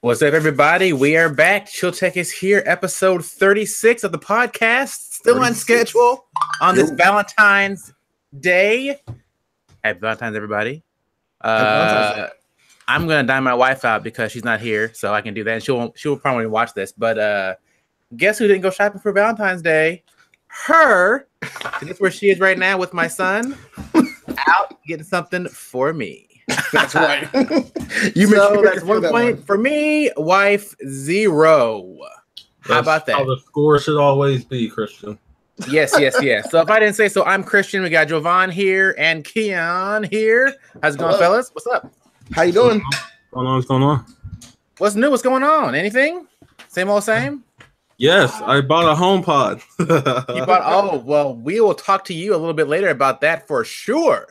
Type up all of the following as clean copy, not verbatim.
What's up, everybody? We are back. Chill Tech is here, episode 36 of the podcast. Still on schedule on this Valentine's Day. Happy Valentine's, everybody. I'm gonna dine my wife out because she's not here, so I can do that. And she'll probably watch this. But guess who didn't go shopping for Valentine's Day? Her. And that's where she is right now with my son, out getting something for me. That's right. That's 1 point for me. Wife 0. How about that? How the score should always be, Christian. Yes. So if I didn't say so, I'm Christian. We got Jovan here and Keon here. How's it going, fellas? What's up? How you doing? What's going on? What's new? What's going on? Anything? Same old same? Yes, I bought a HomePod. Oh, well, we will talk to you a little bit later about that for sure.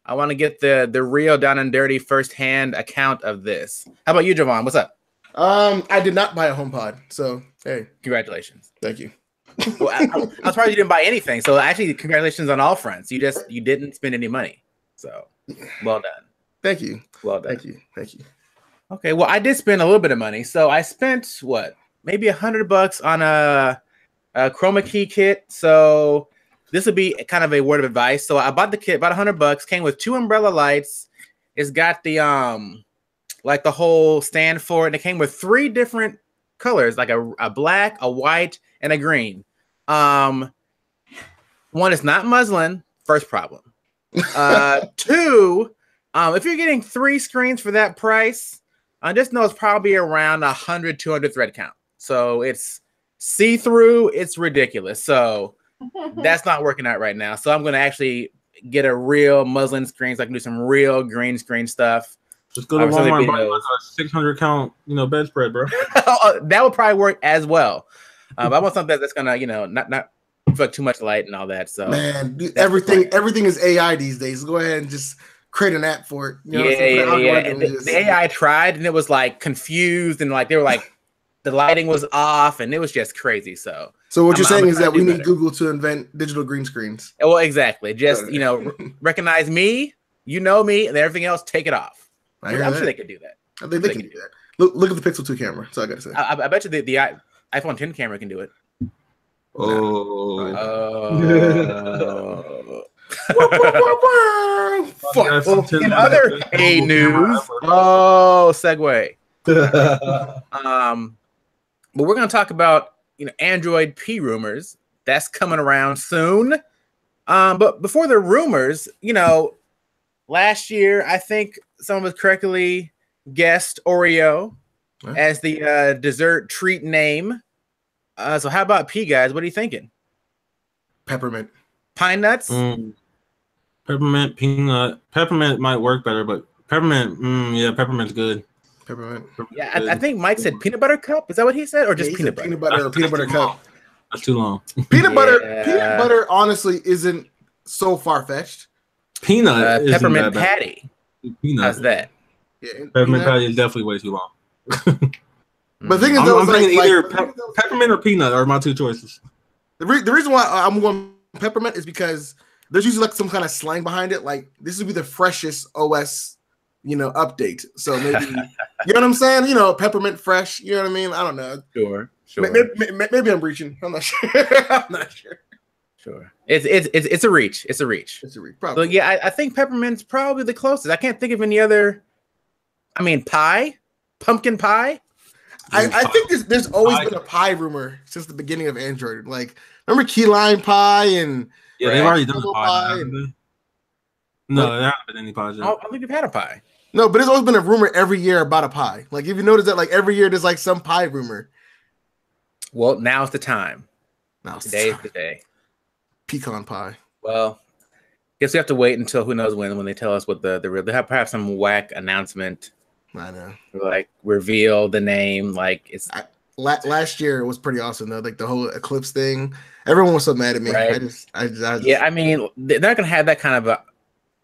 I want to get the real down and dirty firsthand account of this. How about you, Jovan? What's up? I did not buy a HomePod, so hey, congratulations. Thank you. Well, I'm surprised you didn't buy anything. So actually, congratulations on all fronts. You didn't spend any money. So well done. Thank you. Well done. Thank you. Okay, well, I did spend a little bit of money. So I spent maybe $100 on a chroma key kit. So this would be kind of a word of advice. So I bought the kit, about $100. Came with 2 umbrella lights. It's got the like the whole stand for it. And it came with 3 different colors, like a black, a white, and a green. One is not muslin. First problem. 2, if you're getting 3 screens for that price, just know it's probably around 100, 200 thread count. So it's see-through. It's ridiculous. So that's not working out right now. So I'm going to actually get a real muslin screen so I can do some real green screen stuff. Just go to Walmart and buy like a 600 count, bedspread, bro. That would probably work as well. But I want something that's going to, not fuck too much light and all that. So man, dude, everything is AI these days. Go ahead and just create an app for it. Yeah. And the AI tried and it was like confused and like they were like the lighting was off and it was just crazy. So what you're saying is that we need Google to invent digital green screens. Well, exactly. Just recognize me, me, and everything else, take it off. I'm sure they could do that. I think they can do that. Look at the Pixel 2 camera. That's all I gotta say. I bet you the iPhone 10 camera can do it. In other news, segue. But we're going to talk about Android P rumors. That's coming around soon. But before the rumors, last year I think someone correctly guessed Oreo as the dessert treat name. So how about P, guys? What are you thinking? Peppermint. Pine nuts? Peppermint, peanut. Peppermint might work better, but peppermint, peppermint's good. Peppermint. Yeah, I think Mike said peanut butter cup. Is that what he said? Or just peanut butter? Peanut butter cup. That's too long. Peanut butter honestly isn't so far-fetched. Peanut peppermint patty. Peanut. How's that? Yeah, peppermint patty is definitely way too long. But the thing is, I'm thinking either peppermint or peanut are my 2 choices. The reason why I'm going peppermint is because there's usually like some kind of slang behind it. Like this would be the freshest OS, update. So maybe you know what I'm saying? Peppermint fresh. You know what I mean? I don't know. Sure. Maybe I'm reaching. I'm not sure. Sure. It's a reach. It's a reach. Probably. So yeah, I think peppermint's probably the closest. I can't think of any other. I mean, pie, pumpkin pie. I think there's always been a pie rumor since the beginning of Android. Like, remember key lime pie and they've already done the pie. No, there haven't been any pies yet. I think we've had a pie. No, but there's always been a rumor every year about a pie. Like, if you notice that, like every year there's like some pie rumor. Well, now's the time. Today is the day. Pecan pie. Well, guess we have to wait until who knows when they tell us what the real. They have perhaps some whack announcement. I know. Like reveal the name. Like it's last year was pretty awesome though. Like the whole eclipse thing. Everyone was so mad at me. Right. I just yeah. I mean, they're not gonna have that kind of a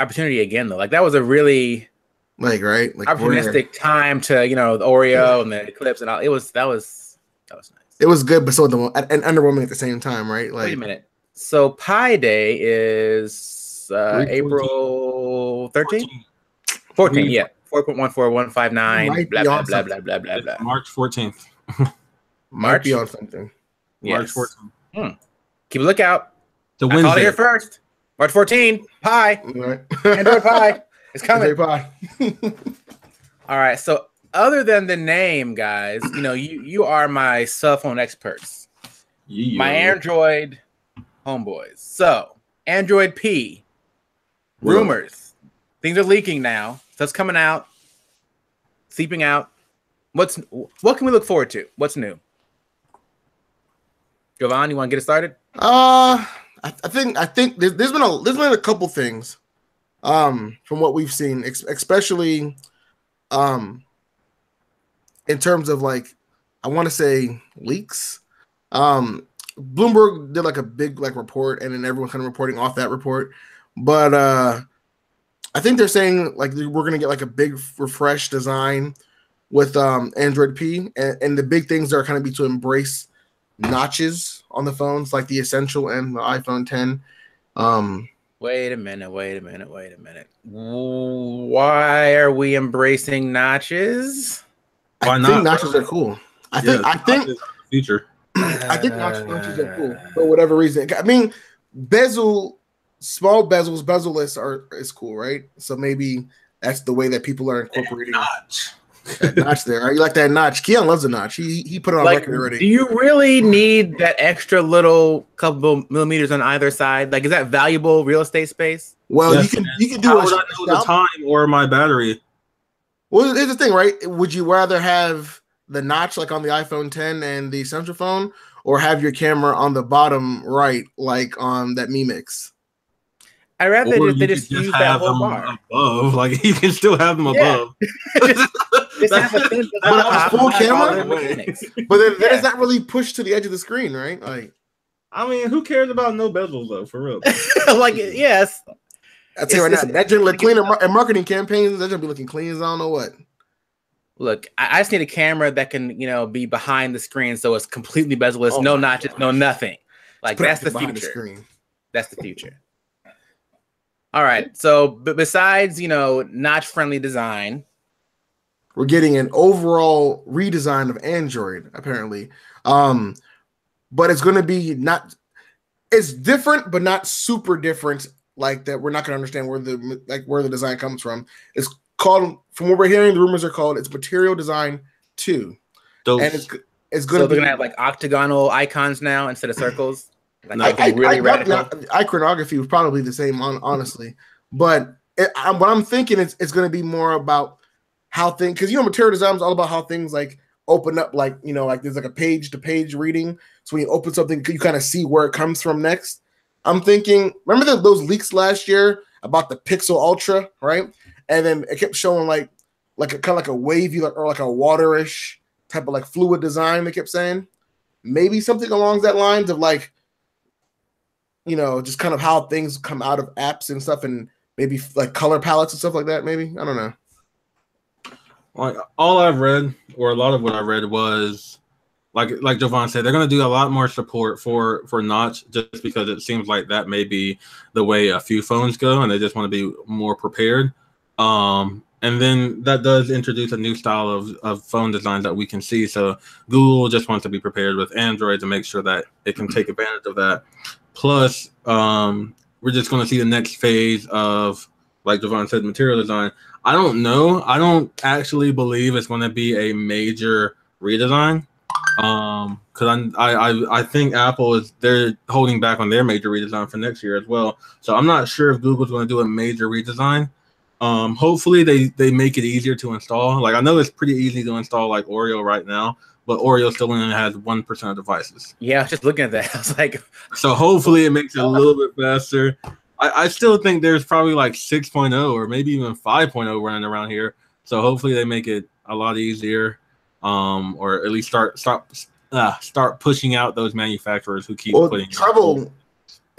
opportunity again though. Like that was a really opportunistic time to the Oreo and the eclipse and all. That was nice. It was good, but so and underwhelming at the same time, right? Like, wait a minute. So Pi Day is April 13th? 14, yeah. 4.14159. Might Blah be blah on blah something. blah blah blah blah. March 14th. Might be on something. Yes. March 14th. Keep a lookout. The I called it Wednesday. here first. March 14. Pie. Right. Android Pie. It's coming. Android Pie. All right. So other than the name, guys, you are my cell phone experts. Yeah. My Android homeboys. So Android P. Rumors. Things are leaking now. Stuff's coming out. Seeping out. What can we look forward to? What's new? Jovan, you want to get it started? I think there's been a couple things from what we've seen, especially in terms of like, I want to say leaks. Bloomberg did like a big like report, and then everyone kind of reporting off that report. But I think they're saying like we're gonna get like a big refresh design with Android P, and the big things are kind of be to embrace notches on the phones, like the Essential and the iPhone 10. Wait a minute. Why are we embracing notches? Why I not? think notches are cool. I think future. I think notches are cool for whatever reason. I mean, small bezels, bezel-less is cool, right? So maybe that's the way that people are incorporating that notch there. Right? You like that notch? Keon loves a notch. He put it on record already. Do you really need that extra little couple millimeters on either side? Like, is that valuable real estate space? Well, yes, you can do How it. would I know the time or my battery? Well, here's the thing, right? Would you rather have the notch like on the iPhone 10 and the Essential phone, or have your camera on the bottom right, like on that Mi Mix? I'd rather Or they just use that have whole them bar. above. Like you can still have them above. Just have a thin- But a full camera? mechanics. But then that does not really push to the edge of the screen, right? Like, I mean, who cares about no bezels though? For real. Like, yes. I'll tell you right now, that gonna look clean and marketing campaigns, they're gonna be looking clean as I don't know what. Look, I just need a camera that can, be behind the screen, so it's completely bezel-less, no notches, no nothing. Like that's the future. That's the future. All right. So, but besides, notch-friendly design, we're getting an overall redesign of Android, apparently. But it's going to be it's different, but not super different. Like that, we're not going to understand where the design comes from. It's called, from what we're hearing, the rumors are called, it's Material Design 2. And it's going to be, they're going to have like octagonal icons now instead of circles. Like really radical. Iconography was probably the same, honestly. But what I'm thinking is it's going to be more about how things, because material design is all about how things like open up, like like there's like a page-to-page reading. So when you open something, you kind of see where it comes from next. I'm thinking, remember those leaks last year about the Pixel Ultra, right? And then it kept showing like a kind of like a wavy or like a waterish type of like fluid design. They kept saying maybe something along that lines of like, just kind of how things come out of apps and stuff, and maybe like color palettes and stuff like that. Maybe, I don't know. Like all I've read, or a lot of what I read was like Jovan said, they're going to do a lot more support for Notch, just because it seems like that may be the way a few phones go, and they just want to be more prepared. And then that does introduce a new style of phone designs that we can see. So Google just wants to be prepared with Android to make sure that it can take advantage of that. Plus, we're just going to see the next phase of, like Jovan said, material design. I don't know. I don't actually believe it's going to be a major redesign. Because I think they're holding back on their major redesign for next year as well. So I'm not sure if Google's going to do a major redesign. Hopefully they make it easier to install. Like I know it's pretty easy to install like Oreo right now, but Oreo still only has 1% of devices. Yeah, I was just looking at that. I was like, so hopefully it makes it a little bit faster. I still think there's probably like 6.0 or maybe even 5.0 running around here. So hopefully they make it a lot easier, or at least start pushing out those manufacturers who keep putting Treble.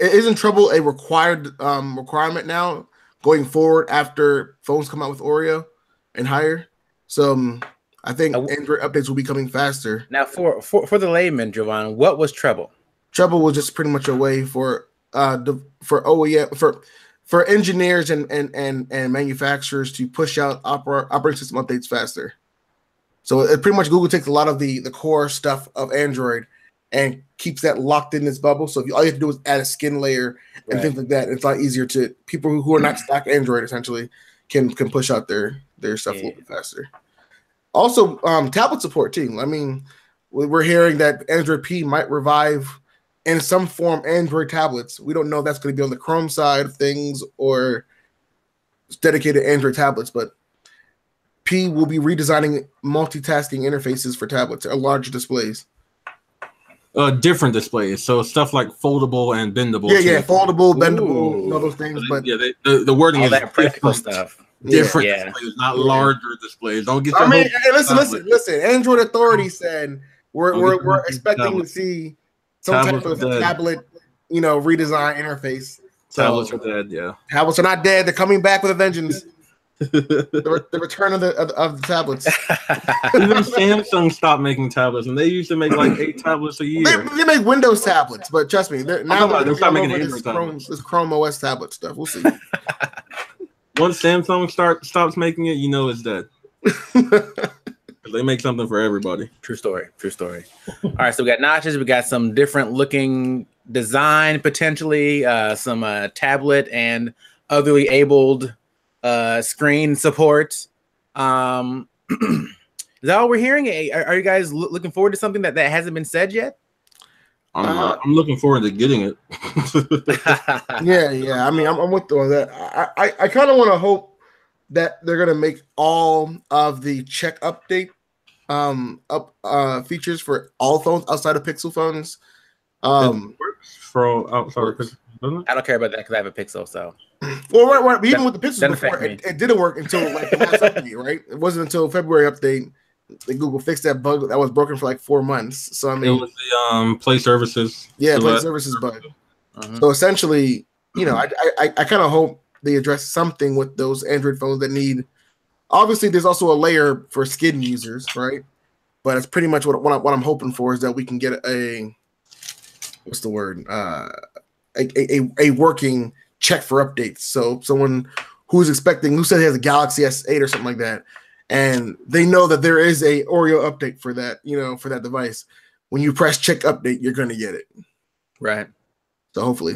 Isn't Treble a requirement now going forward after phones come out with Oreo and higher? So I think Android updates will be coming faster. Now, for the layman, Jovan, what was Treble? Treble was just pretty much a way for OEM for engineers and manufacturers to push out operating system updates faster. So it pretty much Google takes a lot of the core stuff of Android and keeps that locked in this bubble. So all you have to do is add a skin layer and things like that. It's a lot easier to people who are not stock Android essentially can push out their stuff a little bit faster. Also, tablet support too. I mean, we're hearing that Android P might revive in some form Android tablets. We don't know if that's going to be on the Chrome side of things or dedicated Android tablets, but P will be redesigning multitasking interfaces for tablets or larger displays. Different displays, so stuff like foldable and bendable. Yeah, foldable, bendable, all those things. But yeah, the wording all is that practical stuff. Different displays, not larger displays. Don't get. I mean, listen. Android Authority said we're expecting to see some type of tablet, redesign interface. Tablets are dead. Yeah, tablets are not dead. They're coming back with a vengeance. the return of the tablets. Even Samsung stopped making tablets, and they used to make like 8 tablets a year. They make Windows tablets, but trust me, they're stop making this Chrome OS tablet stuff. We'll see. Once Samsung stops making it, it's dead. They make something for everybody. True story. All right, so we got notches. We got some different looking design, potentially some tablet and otherly abled screen support. Is that all we're hearing? Are you guys looking forward to something that hasn't been said yet? I'm looking forward to getting it. yeah. I mean, I'm with all that. I kind of want to hope that they're gonna make all of the check update features for all phones outside of Pixel phones. For outside of Pixel, doesn't it? I don't care about that because I have a Pixel. So, well, right. Even with the Pixel before, it didn't work until like the last update, right? It wasn't until February update that Google fixed that bug that was broken for like 4 months. So I mean, it was the Play Services. Yeah, Play Services bug. So essentially, I kind of hope they address something with those Android phones that need. Obviously, there's also a layer for skin users, right? But it's pretty much what I'm hoping for is that we can get a working check for updates. So someone who said he has a Galaxy S8 or something like that, and they know that there is a Oreo update for that, for that device. When you press check update, you're going to get it. Right. So hopefully.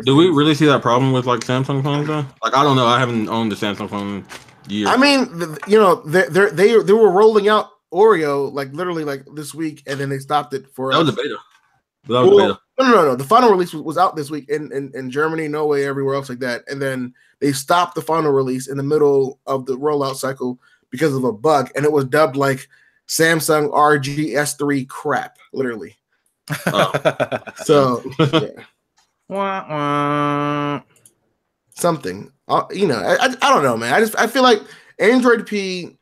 Do we really see that problem with like Samsung phones though? Like I don't know. I haven't owned a Samsung phone in years. I mean, they were rolling out Oreo like literally like this week, and then they stopped it for. That was a beta. No. The final release was out this week in Germany, Norway, everywhere else like that, and then they stopped the final release in the middle of the rollout cycle because of a bug, and it was dubbed like Samsung RG S3 crap, literally. Oh. So. Yeah. Wah. Something, I don't know, man. I feel like Android P.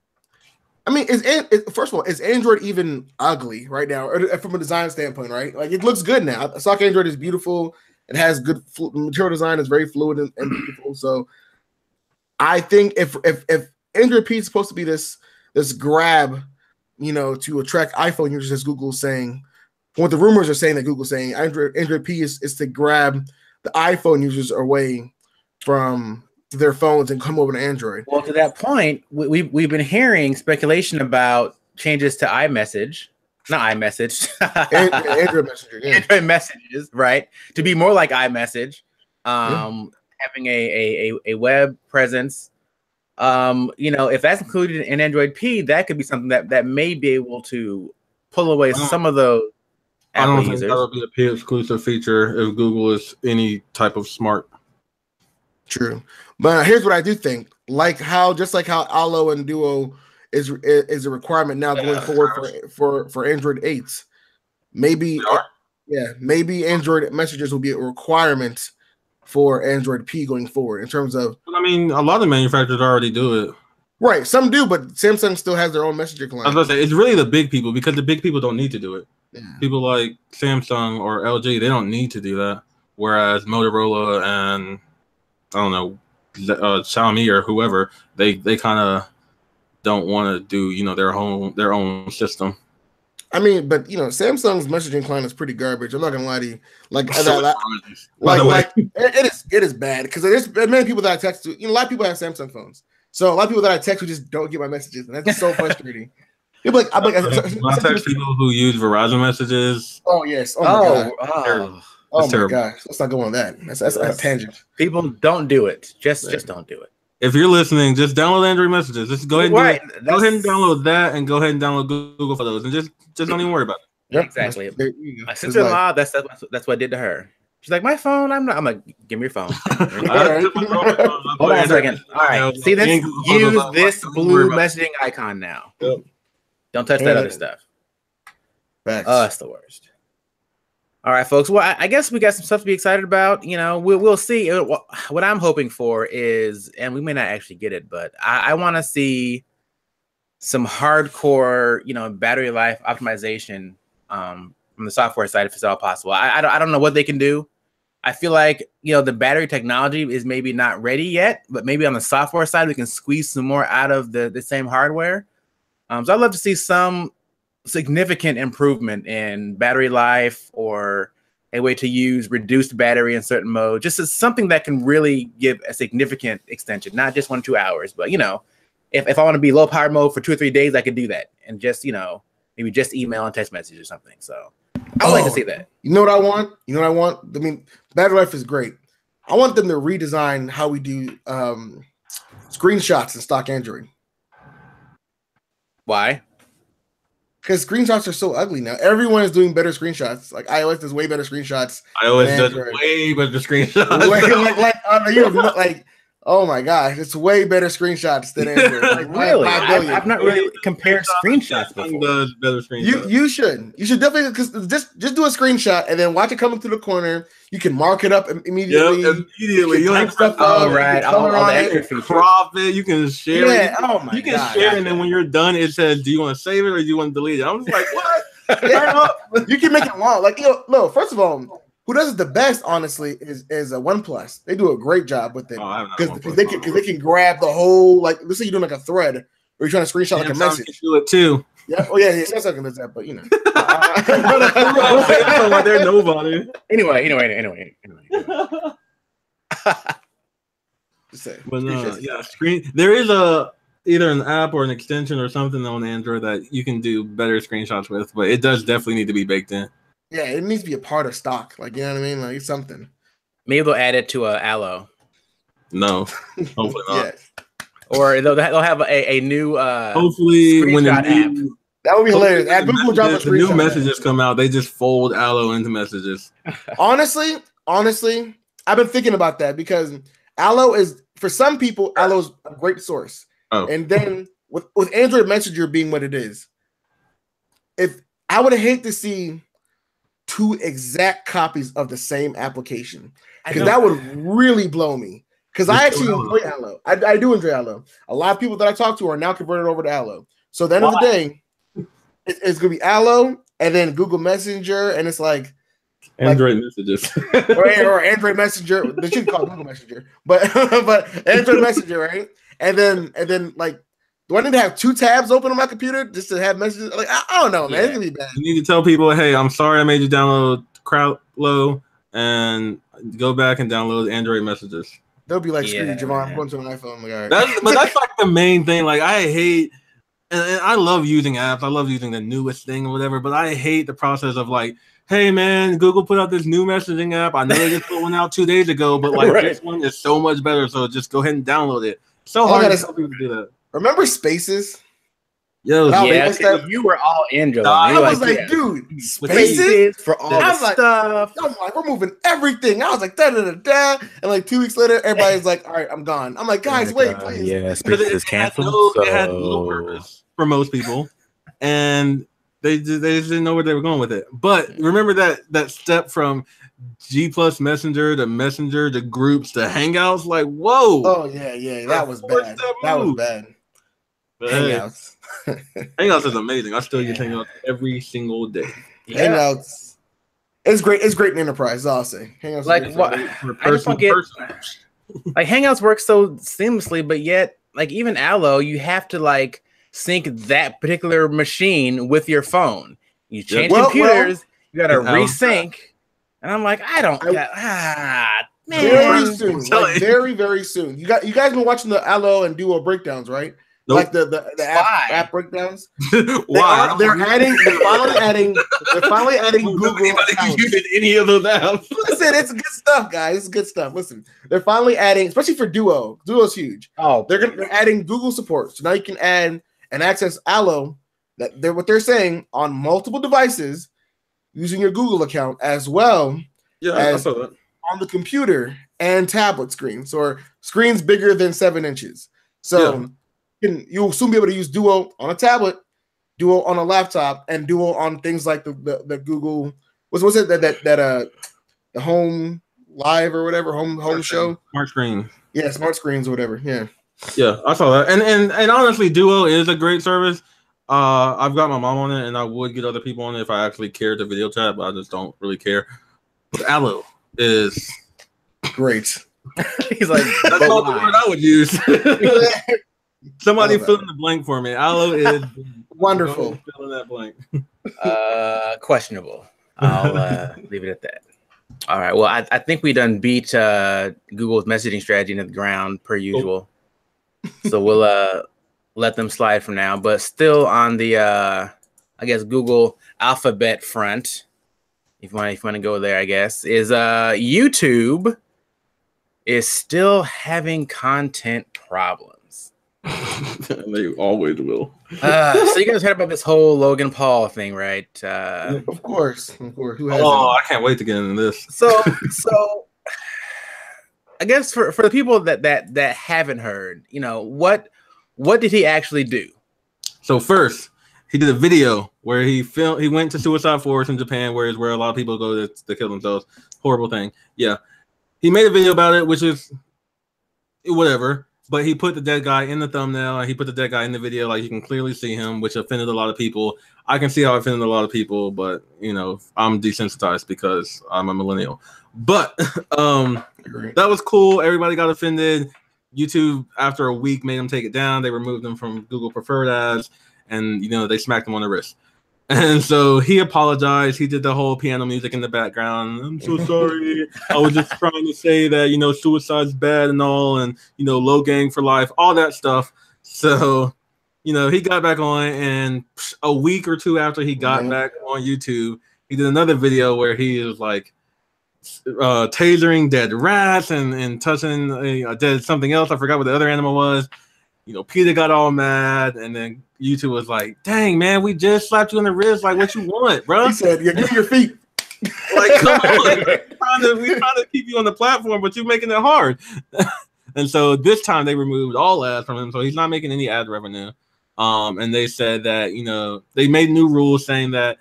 I mean, first of all, is Android even ugly right now, or from a design standpoint? Right, like it looks good now. Stock Android is beautiful. It has good material design. It's very fluid and beautiful. So, I think if Android P is supposed to be this grab, to attract iPhone users, as Google's saying. What the rumors are saying that Google's saying Android P is to grab the iPhone users away from their phones and come over to Android. Well, to that point, we've been hearing speculation about changes to iMessage, not iMessage, Android Messenger, yeah. Android messages, right? To be more like iMessage, having a web presence. If that's included in Android P, that could be something that may be able to pull away some of those. I don't think that would be a P exclusive feature if Google is any type of smart. True, but here's what I do think: just like how Allo and Duo is a requirement now going forward for Android 8s. Maybe Android messages will be a requirement for Android P going forward in terms of. I mean, a lot of manufacturers already do it. Right, some do, but Samsung still has their own messenger client. I was going to say it's really the big people because the big people don't need to do it. Yeah. People like Samsung or LG, they don't need to do that. Whereas Motorola and I don't know, Xiaomi or whoever, they kind of don't want to do their own system. I mean, but Samsung's messaging client is pretty garbage. I'm not gonna lie to you. Like it is bad because there's many people that I text to. A lot of people have Samsung phones, so a lot of people that I text who just don't get my messages, and that's so frustrating. I text people who use Verizon messages. Oh yes. Oh my gosh. Let's not go on that. That's a tangent. People don't do it. Just don't do it. If you're listening, just download Android messages. Just go ahead and do it. Go ahead and download that, and go ahead and download Google Photos, and just don't even worry about it. Yep. Exactly. My sister-in-law, that's what I did to her. She's like, my phone. I'm like, give me your phone. Hold on a second. All right. See this? Use this blue messaging icon now. Yep. Don't touch that other stuff. Facts. Oh, that's the worst. All right, folks. Well, I guess we got some stuff to be excited about. We'll see. What I'm hoping for is, and we may not actually get it, but I want to see some hardcore, battery life optimization from the software side, if it's all possible. I don't know what they can do. I feel like, the battery technology is maybe not ready yet, but maybe on the software side, we can squeeze some more out of the same hardware. So I'd love to see some significant improvement in battery life or a way to use reduced battery in certain modes. Just as something that can really give a significant extension, not just 1 or 2 hours, but if I want to be low power mode for 2 or 3 days, I could do that and just maybe just email and text message or something. So I would like to see that. You know what I want? I mean, battery life is great. I want them to redesign how we do screenshots in stock Android. Why? Because screenshots are so ugly now. Everyone is doing better screenshots. Like iOS does way better screenshots. iOS does way better screenshots. like, oh my gosh, it's way better screenshots than Android. Like, really? I've not really compared screenshots before. Does better screenshots. You should definitely, because just do a screenshot and then watch it coming through the corner. You can mark it up immediately. Yep, immediately. You can stuff up. Right. All the extra features. Crop it. You can share it. Oh my God. You can share it, and then when you're done, it says, "Do you want to save it or do you want to delete it?" I'm just like, what? You can make it long. Like, no. First of all, who does it the best, honestly, is a OnePlus. They do a great job with it because they can grab the whole, like, let's say you're doing like a thread or you're trying to screenshot like a message. Do it too. Yeah. Oh yeah. Samsung does that, but They're nobody. Anyway. There is either an app or an extension or something on Android that you can do better screenshots with, but it does definitely need to be baked in. Yeah, it needs to be a part of stock. Like, you know what I mean? Like, it's something. Maybe they'll add it to Allo. No, hopefully not. Yes. Or they'll have a new hopefully when app. That would be hilarious. The new messages come out, they just fold Allo into messages. Honestly, I've been thinking about that because Allo is, for some people, Allo's a great source. Oh. And then with Android Messenger being what it is, if I would hate to see 2 exact copies of the same application, because that would really blow me. Because I actually enjoy Allo. I do enjoy Allo. A lot of people that I talk to are now converted over to Allo. So at the end of the day, it's going to be Allo and then Google Messenger, and it's like Android messages. or Android Messenger. They should call it Google Messenger. But Android Messenger, right? And then like, do I need to have 2 tabs open on my computer just to have messages? Like, I don't know, man. It's gonna be bad. You need to tell people, hey, I'm sorry I made you download Crowdlow and go back and download Android messages. They'll be like, screw you, Javon. I'm going to an iPhone. Like, all right. That's like the main thing. Like, I hate, and I love using apps. I love using the newest thing or whatever, but I hate the process of like, hey, man, Google put out this new messaging app. I know they just put one out 2 days ago, but like this one is so much better. So just go ahead and download it. So hard to tell people to do that. Remember Spaces? Yo, you were all in, Joe. I was like, dude, Spaces for all the stuff. I'm like, we're moving everything. I was like, da. And like 2 weeks later, everybody's like, all right, I'm gone. I'm like, guys, wait, please. Yeah, Spaces is canceled. It had no purpose for most people, and they just didn't know where they were going with it. But remember that step from G plus Messenger to Messenger to Groups to Hangouts, like, whoa. Oh yeah, that was bad. That was bad. But Hangouts. Hangouts is amazing. I still use Hangouts every single day. Yeah. Hangouts. It's great. It's great in enterprise. I'll say. Hangouts. Like what? I just don't get. Like Hangouts work so seamlessly, but yet, like even Allo, you have to like sync that particular machine with your phone. You change computers, you got to resync. And I'm like, man. Very soon, like very, very soon. You guys been watching the Allo and Duo breakdowns, right? Nope. Like the app breakdowns. Why? They're finally adding Google. You did any of those apps? Listen, it's good stuff, guys. It's good stuff. Listen, they're finally adding, especially for Duo. Duo's huge. Oh, they're adding Google support, so now you can add and access Allo. What they're saying on multiple devices using your Google account as well. Yeah, I saw that. On the computer and tablet screens, or screens bigger than 7 inches. So you'll soon be able to use Duo on a tablet, Duo on a laptop, and Duo on things like the Google. What's it that the Home Live or whatever home show? Smart screen. Yeah, smart screens or whatever. Yeah. Yeah, I saw that. And honestly, Duo is a great service. I've got my mom on it, and I would get other people on it if I actually cared to video chat, but I just don't really care. But Allo is great. He's like, that's not the word I would use. Somebody fill in the blank for me. Allo is wonderful. Fill in that blank. Questionable. I'll leave it at that. All right. Well, I think we done beat Google's messaging strategy into the ground per usual. So we'll let them slide from now. But still on the I guess Google Alphabet front, if you want to go there, I guess, is YouTube is still having content problems. They always will. So you guys heard about this whole Logan Paul thing, right? Of course. Who hasn't? I can't wait to get into this. So I guess for the people that haven't heard, what did he actually do? So first, he did a video where he went to suicide forest in Japan, where a lot of people go to kill themselves. Horrible thing. Yeah. He made a video about it, which is whatever. But he put the dead guy in the thumbnail, and he put the dead guy in the video, like you can clearly see him, which offended a lot of people. I can see how it offended a lot of people, but I'm desensitized because I'm a millennial. But that was cool. Everybody got offended. YouTube, after a week, made him take it down. They removed him from Google Preferred Ads, and they smacked him on the wrist. And so he apologized. He did the whole piano music in the background. I'm so sorry. I was just trying to say that, suicide's bad and all, and, low gang for life, all that stuff. So, he got back on, and a week or two after he got back on YouTube, he did another video where he was like tasering dead rats and touching a dead something else. I forgot what the other animal was. Peter got all mad, and then YouTube was like, "Dang, man, we just slapped you in the wrist. Like, what you want, bro?" He said, "Yeah, give me your feet." Like, come on, we're trying to keep you on the platform, but you're making it hard. And so this time they removed all ads from him, so he's not making any ad revenue. And they said that they made new rules saying that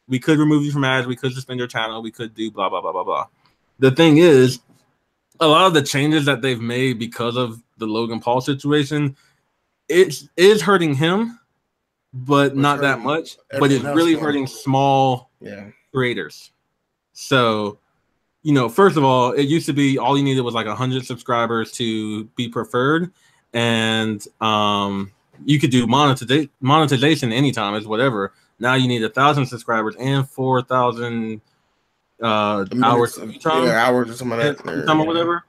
we could remove you from ads, we could suspend your channel, we could do blah blah blah blah blah. The thing is, a lot of the changes that they've made because of the Logan Paul situation, it is hurting him, but not that much. But it's really hurting small creators. So, first of all, it used to be all you needed was like 100 subscribers to be preferred, and you could do monetization anytime. It's whatever. Now you need 1,000 subscribers and 4,000 hours of time. Yeah, hours or something like that. Time or whatever.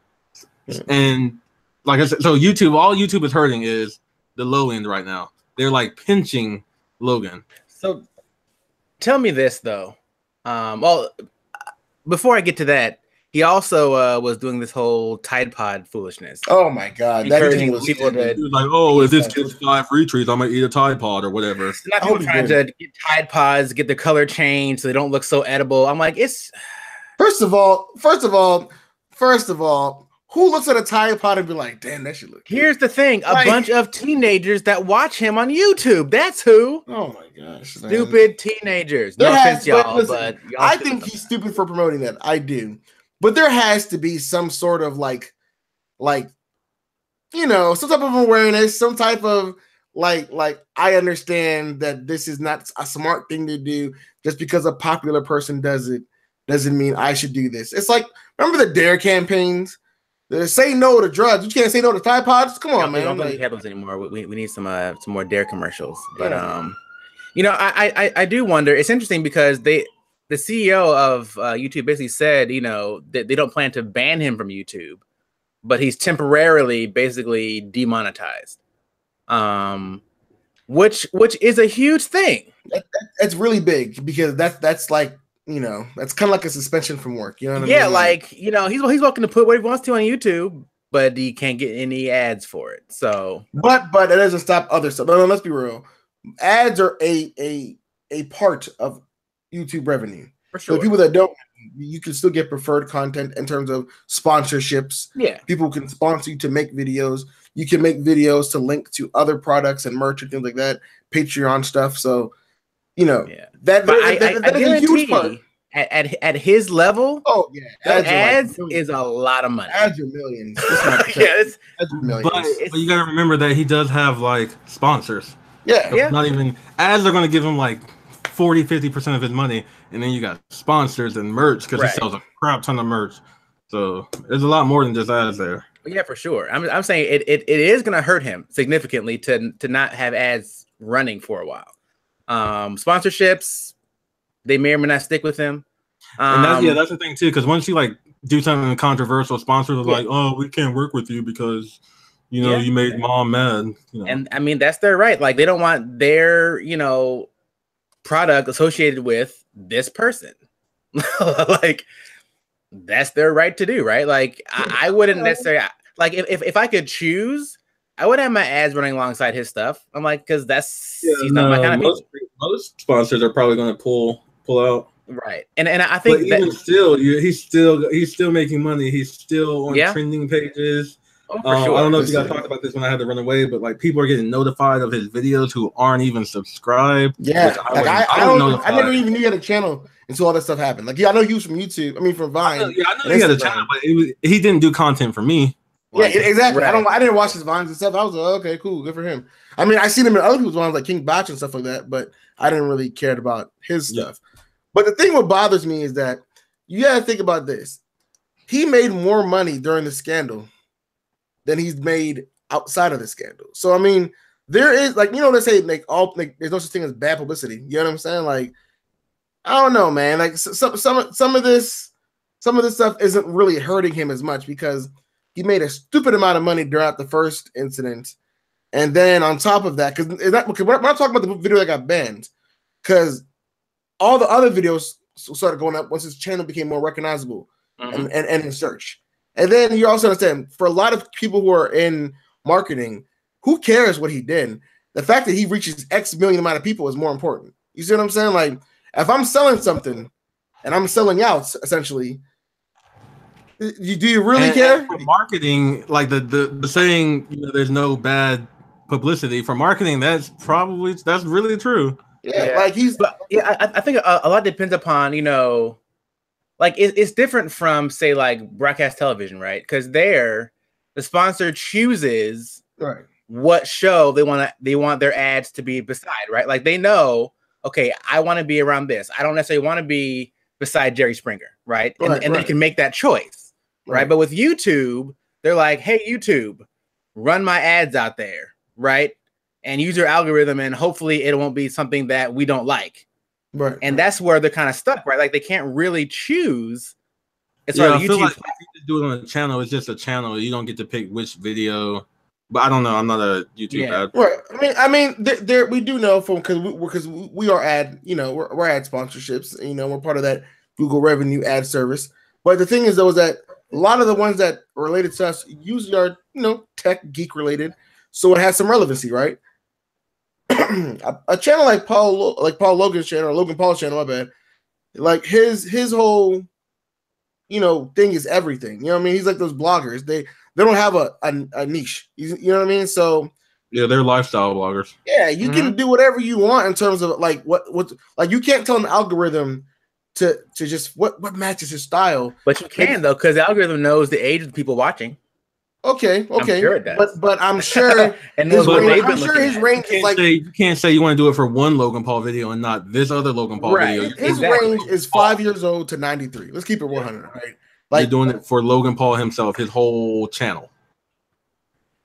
Yeah. And like I said, so all YouTube is hurting is the low end right now. They're like pinching Logan. So tell me this though. Well, before I get to that, he also was doing this whole Tide Pod foolishness. Oh my God! Encouraging people to he was like, "Oh, if this gets 5 retweets, I'm gonna eat a Tide Pod or whatever." It's not people trying to get Tide Pods, get their color changed so they don't look so edible. I'm like, it's first of all, who looks at a Tide Pod and be like, "Damn, that should look good." Here's the thing: a bunch of teenagers that watch him on YouTube. That's who. Oh my gosh! Stupid teenagers. No offense, y'all, but I think he's stupid for promoting that. I do. But there has to be some sort of like, some type of awareness, some type of like, I understand that this is not a smart thing to do. Just because a popular person does it doesn't mean I should do this. It's like, remember the DARE campaigns? Say no to drugs. You can't say no to Tide Pods. Come on, man. We don't really have those anymore. We need some more DARE commercials. But I do wonder. It's interesting because the CEO of YouTube basically said, that they don't plan to ban him from YouTube, but he's temporarily basically demonetized. Which is a huge thing. That's really big because that's like, that's kind of like a suspension from work. You know what I mean? Like, he's welcome to put what he wants to on YouTube, but he can't get any ads for it. So, but it doesn't stop other stuff. No, let's be real. Ads are a part of YouTube revenue. For sure. So people that don't, you can still get preferred content in terms of sponsorships. Yeah. People can sponsor you to make videos. You can make videos to link to other products and merch and things like that, Patreon stuff. So, that's a huge part. At his level, ads is a lot of money. Ads are millions. Ads are millions. But you got to remember that he does have like sponsors. Yeah. Not even ads are going to give him like 40-50% of his money, and then you got sponsors and merch because he sells a crap ton of merch. So there's a lot more than just ads there. Yeah, for sure. I'm saying it is going to hurt him significantly to not have ads running for a while. Sponsorships, they may or may not stick with him. And that's the thing too, because once you like do something controversial, sponsors are like, "Oh, we can't work with you because you made mom mad." And I mean that's their right. Like they don't want their product associated with this person. Like that's their right to do, right? Like I wouldn't necessarily like if I could choose, I would have my ads running alongside his stuff. I'm like, because he's not my kind of people. Most sponsors are probably going to pull out. Right, and I think but even still, he's still making money. He's still on trending pages. Oh, for sure. I don't know if you guys talked about this when I had to run away, but like people are getting notified of his videos who aren't even subscribed. Yeah, I never even knew he had a channel until all that stuff happened. Like, I know he was from YouTube. I mean, from Vine. I know he had a channel, but he didn't do content for me. Yeah, exactly. Right. I didn't watch his Vines and stuff. I was like, okay, cool, good for him. I mean, I seen him in other people's Vines, like King Bach and stuff like that, but I didn't really care about his stuff. But the thing what bothers me is that you got to think about this. He made more money during the scandal than he's made outside of the scandal. So I mean, there is like, they say there's no such thing as bad publicity. You know what I'm saying? Like, I don't know, man. Like some of this stuff isn't really hurting him as much because he made a stupid amount of money during the first incident, and then on top of that, because we're not talking about the video that got banned, because all the other videos started going up once his channel became more recognizable and in search. And then you also understand, for a lot of people who are in marketing, who cares what he did? The fact that he reaches X million amount of people is more important. You see what I'm saying? Like, if I'm selling something and I'm selling out, essentially, do you really care? For marketing, like the saying, there's no bad publicity. For marketing, that's really true. Yeah, like I think a lot depends upon, like it's different from say like broadcast television, right? Because there, the sponsor chooses what show they want their ads to be beside, right? Like they know, okay, I want to be around this. I don't necessarily want to be beside Jerry Springer, right? And they can make that choice, right? But with YouTube, they're like, hey, YouTube, run my ads out there, right? And use your algorithm, and hopefully it won't be something that we don't like. Right. And that's where they're kind of stuck, right? Like they can't really choose. It's I feel like if you just do it on a channel, it's just a channel. You don't get to pick which video. But I don't know. I'm not a YouTube ad. Right. I mean, there we do know because we are ad, we're ad sponsorships. We're part of that Google revenue ad service. But the thing is, though, is that a lot of the ones that are related to us usually are, tech geek related. So it has some relevancy, right? A channel like Paul Logan's channel or Logan Paul's channel, my bad. Like his whole, thing is everything. You know what I mean? He's like those bloggers. They don't have a niche. You know what I mean? So yeah, they're lifestyle bloggers. Yeah, you can do whatever you want in terms of like what like you can't tell an algorithm to just what matches his style. But you can though, because the algorithm knows the age of the people watching. Okay. I'm sure it does. But I'm sure his range is like you can't say you want to do it for one Logan Paul video and not this other Logan Paul video. His range is 5 years old to 93. Let's keep it 100, right? Like you're doing it for Logan Paul himself, his whole channel.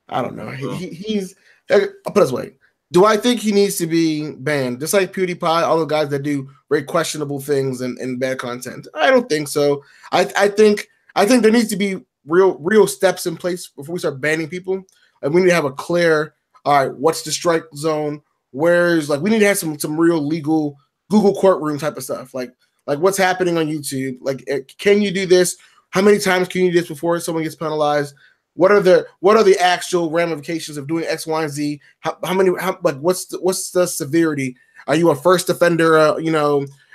I don't know. He's I'll put it this way. Do I think he needs to be banned? Just like PewDiePie, all the guys that do very questionable things and bad content. I don't think so. I think there needs to be real steps in place before we start banning people. And we need to have a clear, all right, what's the strike zone? Where's we need to have some real legal Google courtroom type of stuff. Like what's happening on YouTube? Like, can you do this? How many times can you do this before someone gets penalized? What are the actual ramifications of doing X, Y, and Z? What's the severity? Are you a first offender?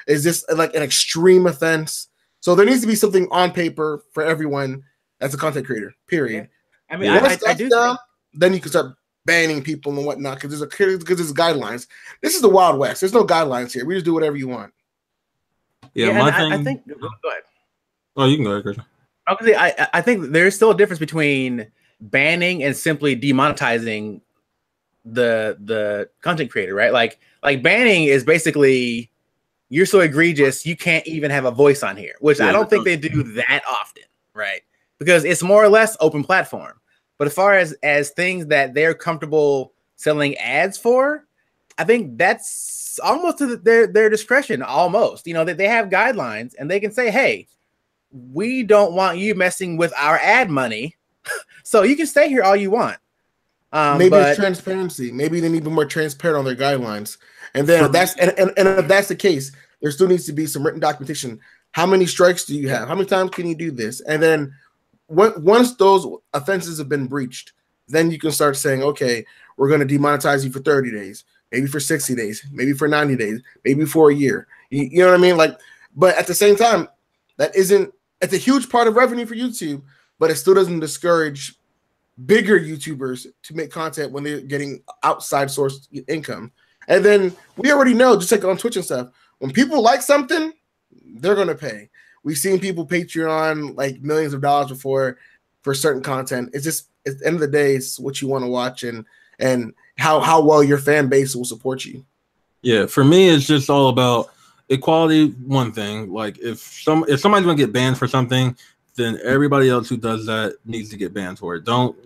Is this like an extreme offense? So there needs to be something on paper for everyone as a content creator. Period. Yeah. I mean, I do think then you can start banning people and whatnot because there's guidelines. This is the Wild West. There's no guidelines here. We just do whatever you want. Yeah, I think. Go ahead. Oh, you can go ahead, Christian. I think there's still a difference between banning and simply demonetizing the content creator, right? Like banning is basically you're so egregious you can't even have a voice on here, which I don't think they do that often, right? Because it's more or less open platform. But as far as things that they're comfortable selling ads for, I think that's almost to their discretion. Almost, they have guidelines and they can say, hey, we don't want you messing with our ad money, so you can stay here all you want. Maybe it's transparency. Maybe they need to be more transparent on their guidelines. And then if that's the case, there still needs to be some written documentation. How many strikes do you have? How many times can you do this? And then once those offenses have been breached, then you can start saying, okay, we're going to demonetize you for 30 days, maybe for 60 days, maybe for 90 days, maybe for a year. You know what I mean? But at the same time, it's a huge part of revenue for YouTube, but it still doesn't discourage bigger YouTubers to make content when they're getting outside source income. And then we already know, just like on Twitch and stuff, when people like something, they're going to pay. We've seen people Patreon like millions of dollars before for certain content. It's just, at the end of the day, it's what you want to watch and how well your fan base will support you. Yeah, for me, it's just all about equality. One thing, like if somebody's gonna get banned for something, then everybody else who does that needs to get banned for it. Don't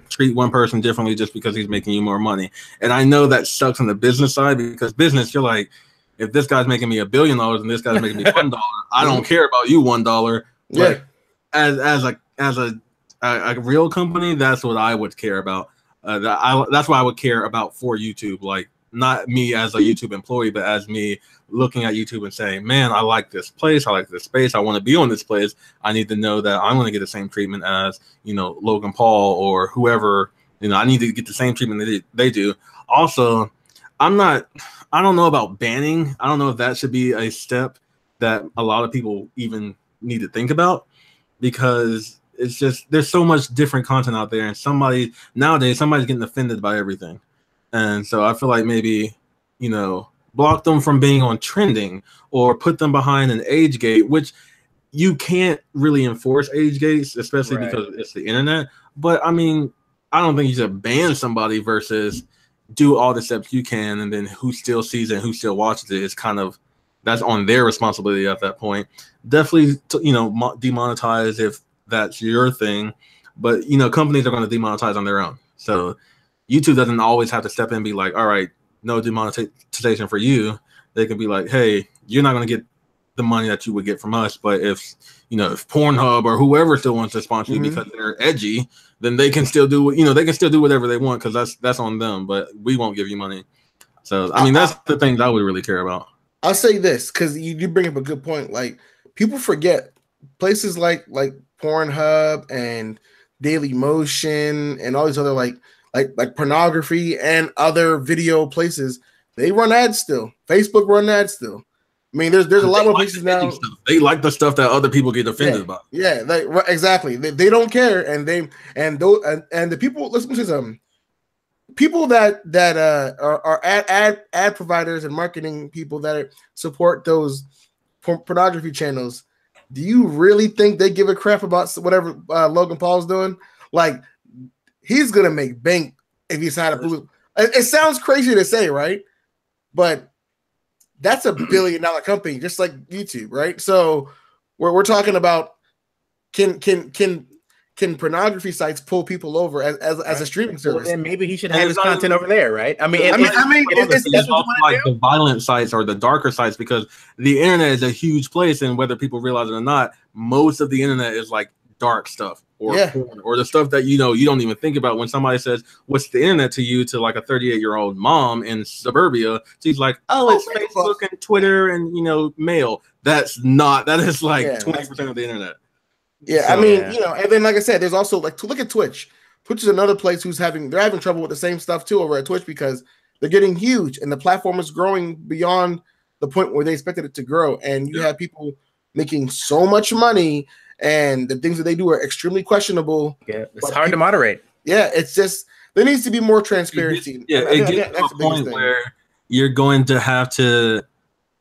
treat one person differently just because he's making you more money. And I know that sucks on the business side, because business, you're like, if this guy's making me $1 billion and this guy's making me $1, I don't care about you $1. Yeah. But as a real company, that's what I would care about. That's what I would care about for YouTube. Like, not me as a YouTube employee, but as me looking at YouTube and saying, man, I like this place. I like this space. I want to be on this place. I need to know that I'm going to get the same treatment as, Logan Paul or whoever. I need to get the same treatment that they do. Also, I don't know about banning. I don't know if that should be a step that a lot of people even need to think about, because it's just, there's so much different content out there, and nowadays somebody's getting offended by everything. And so I feel like maybe, block them from being on trending, or put them behind an age gate, which you can't really enforce age gates, especially because it's the internet. But I mean, I don't think you should ban somebody versus do all the steps you can, and then who still sees it and who still watches it is kind of, that's on their responsibility at that point. Definitely, demonetize if that's your thing, but companies are going to demonetize on their own. So YouTube doesn't always have to step in and be like, all right, no demonetization for you. They can be like, hey, you're not going to get the money that you would get from us, but if Pornhub or whoever still wants to sponsor you because they're edgy, then they can still do whatever they want, because that's on them, but we won't give you money. So I mean, that's the things I would really care about. I'll say this, because you bring up a good point. Like, people forget places like Pornhub and Daily Motion and all these other like pornography and other video places, they run ads still. Facebook run ads still. I mean, there's a lot more places now. They like the stuff that other people get offended about. Yeah, exactly. They don't care, and the people. Listen to some people that are ad providers and marketing people that support those pornography channels. Do you really think they give a crap about whatever Logan Paul's doing? Like, he's gonna make bank if he's not a blue. It sounds crazy to say, right? But that's $1 billion company, just like YouTube, right? So we're talking about can can pornography sites pull people over as a streaming service? Well, then maybe he should have his content over there, right? I mean, it's also like the violent sites or the darker sites, because the internet is a huge place, and whether people realize it or not, most of the internet is like dark stuff or porn, or the stuff that you don't even think about. When somebody says, "What's the internet to you?" to like a 38-year-old mom in suburbia, she's like, "Oh, it's Facebook and Twitter and mail." That is like 20% of the internet. Yeah, so, I mean, and then like I said, there's also like to look at Twitch. Twitch is another place they're having trouble with the same stuff too over at Twitch, because they're getting huge and the platform is growing beyond the point where they expected it to grow. And you have people making so much money, and the things that they do are extremely questionable. Yeah, it's hard to moderate. Yeah, it's just there needs to be more transparency. It gets to a point where you're going to have to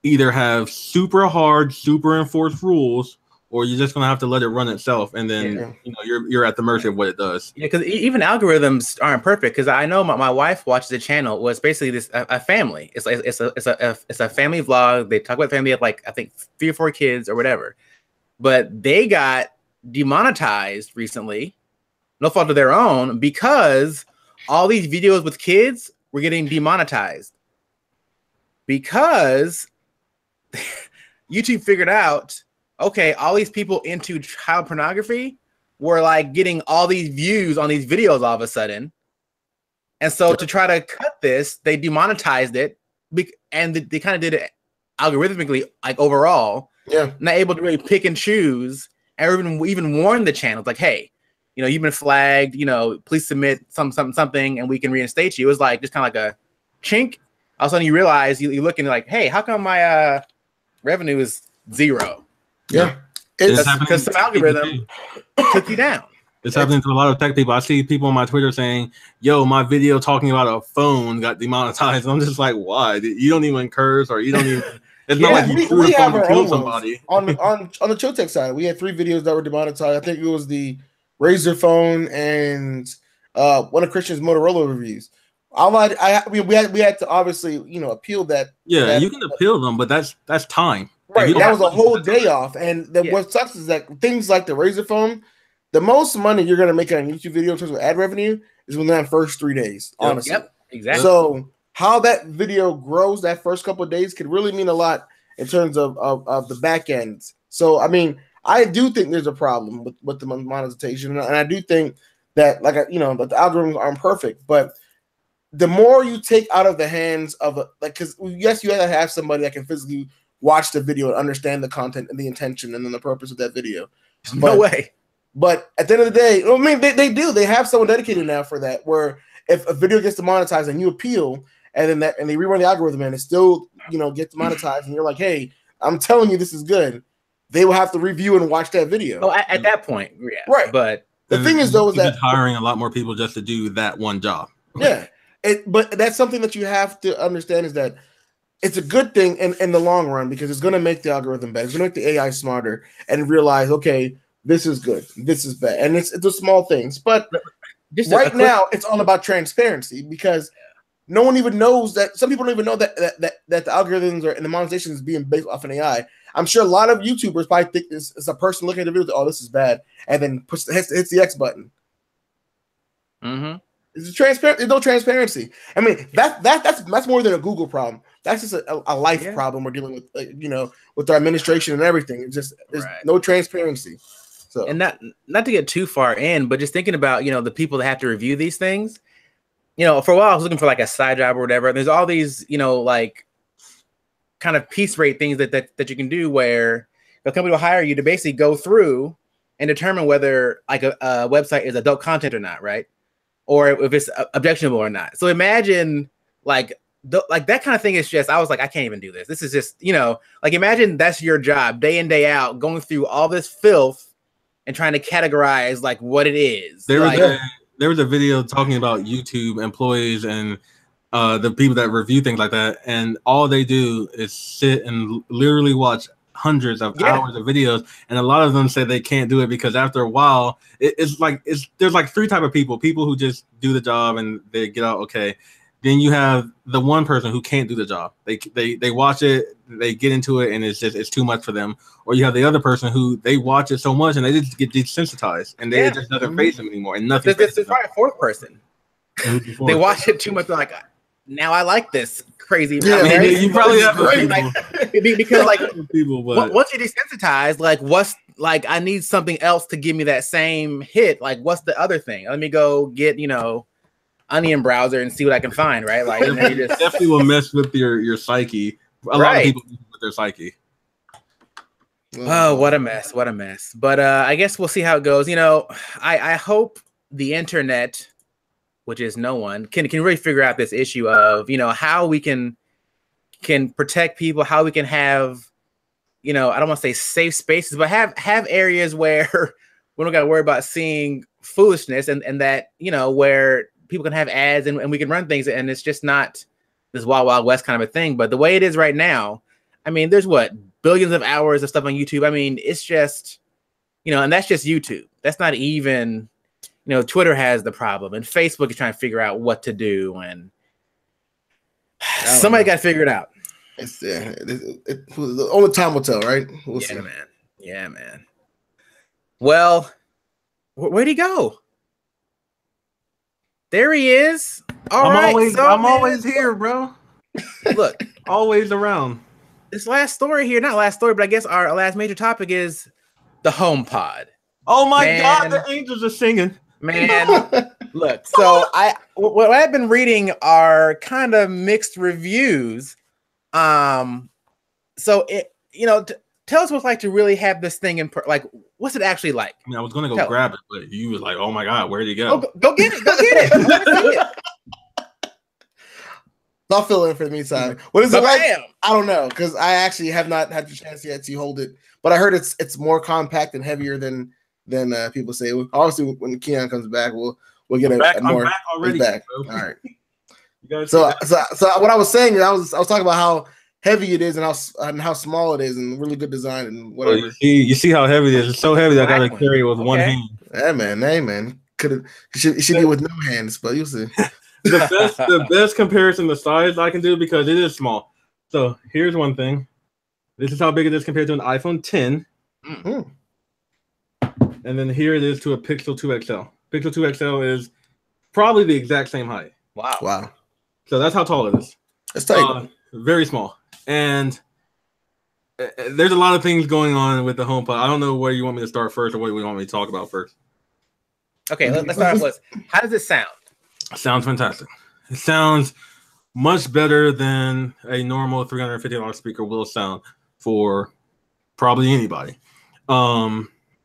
either have super hard, super enforced rules, or you're just gonna have to let it run itself, and then you're at the mercy of what it does. Yeah, because even algorithms aren't perfect. Because I know my wife watches a channel. Well, it's basically a family. It's a family vlog. They talk about family of like I think 3 or 4 kids or whatever. But they got demonetized recently, no fault of their own, because all these videos with kids were getting demonetized because YouTube figured out, okay, all these people into child pornography were like getting all these views on these videos all of a sudden. And so to try to cut this, they demonetized it, and they kind of did it algorithmically, like overall. Yeah. Not able to really pick and choose, and even warn the channels like, hey, you've been flagged, please submit something and we can reinstate you. It was like just kind of like a chink. All of a sudden you realize you're looking like, hey, how come my revenue is 0? Yeah, it's because some algorithm took you down. It's happening to a lot of tech people. I see people on my Twitter saying, "Yo, my video talking about a phone got demonetized." I'm just like, "Why? You don't even curse, or you don't even." It's not like you threw a phone to kill somebody. On the Chill Tech side, we had 3 videos that were demonetized. I think it was the Razer phone and one of Christian's Motorola reviews. We had to obviously appeal that. Yeah, you can appeal them, but that's time. Right, that was a whole day off. And what sucks is that things like the Razer phone, the most money you're going to make on a YouTube video in terms of ad revenue is within that first 3 days, honestly. Yep, exactly. So how that video grows that first couple of days could really mean a lot in terms of the back ends. So, I mean, I do think there's a problem with the monetization. And I do think that, that the algorithms aren't perfect. But the more you take out of the hands of, because yes, you have to have somebody that can physically watch the video and understand the content and the intention and then the purpose of that video. No way. But at the end of the day, I mean, they do. They have someone dedicated now for that, where if a video gets demonetized and you appeal, and then they rerun the algorithm and it still, gets demonetized, and you're like, hey, I'm telling you this is good, they will have to review and watch that video. Oh, at that point, yeah. Right. But the thing is, though, is that hiring a lot more people just to do that one job. Yeah. But that's something that you have to understand, is that it's a good thing in the long run, because it's going to make the algorithm better. It's going to make the AI smarter and realize, okay, this is good, this is bad. And it's the small things. But right now, it's all about transparency, because no one even knows that. Some people don't even know that the algorithms and the monetization is being based off an AI. I'm sure a lot of YouTubers probably think it's a person looking at the video, oh, this is bad, and then hits the X button. Mm-hmm. It's transparent. There's no transparency. I mean, that's more than a Google problem. That's just a life problem we're dealing with, with our administration and everything. It's just there's no transparency. So, and not to get too far in, but just thinking about the people that have to review these things. For a while I was looking for like a side job or whatever. There's all these like kind of piece rate things that you can do, where the company will hire you to basically go through and determine whether like a website is adult content or not, right? Or if it's objectionable or not. So imagine like that kind of thing is just, I was like, I can't even do this. This is just, like imagine that's your job day in, day out, going through all this filth and trying to categorize like what it is. There was a video talking about YouTube employees and the people that review things like that. And all they do is sit and literally watch hundreds of hours of videos, and a lot of them say they can't do it because after a while there's like 3 type of people who just do the job and they get out okay, Then you have the one person who can't do the job. They watch it, they get into it, and it's too much for them. Or you have the other person who they watch it so much and they just get desensitized, and it just doesn't faze them anymore. And nothing. There's probably a fourth person. They watch it too much. They're like, now I like this crazy. Yeah, right? You probably have great. Because like people, but once you're desensitized, like what's like I need something else to give me that same hit. Like what's the other thing? Let me go get Onion browser and see what I can find. Right, like and then you just definitely will mess with your psyche. A lot of people with their psyche. Oh, what a mess! What a mess! But I guess we'll see how it goes. I hope the internet, which is no one, can really figure out this issue of how we can protect people, how we can have I don't want to say safe spaces, but have areas where we don't got to worry about seeing foolishness, and that where people can have ads and we can run things, and it's just not this wild wild west kind of a thing. But the way it is right now, I mean, there's billions of hours of stuff on YouTube. I mean, it's just and that's just YouTube. That's not even Twitter has the problem, and Facebook is trying to figure out what to do, and somebody got to figure it out. Only time will tell, right? We'll see. Man. Yeah, man. Well, where'd he go? There he is. I'm always here, bro. Look, always around. This last story here, not last story, but I guess our last major topic is the HomePod. Oh my God, the angels are singing. Man, look, so what I've been reading are kind of mixed reviews. So it, tell us what it's like to really have this thing like, what's it actually like? I mean, I was gonna go grab it, but you was like, "Oh my God, where'd he go?" Go get it, go get it. I'll fill in for the meantime. What is it like? I don't know, because I actually have not had the chance yet to hold it, but I heard it's more compact and heavier than people say. Obviously, when Keon comes back, we'll get a more. I'm back already. Back. All right. So what I was saying, I was talking about how heavy it is and how small it is, and really good design and whatever. Well, you see how heavy it is. It's so heavy that I gotta carry it with one hand. Hey man. It should be with no hands, but you'll see. The best comparison to size I can do, because it is small. So here's one thing. This is how big it is compared to an iPhone 10. Mm-hmm. And then here it is to a Pixel 2 XL. Pixel 2 XL is probably the exact same height. Wow. So that's how tall it is. It's tight. Very small. And there's a lot of things going on with the HomePod. I don't know where you want me to start first or what you want me to talk about first. Okay, let's start with, how does it sound? It sounds fantastic. It sounds much better than a normal $350 speaker will sound for probably anybody.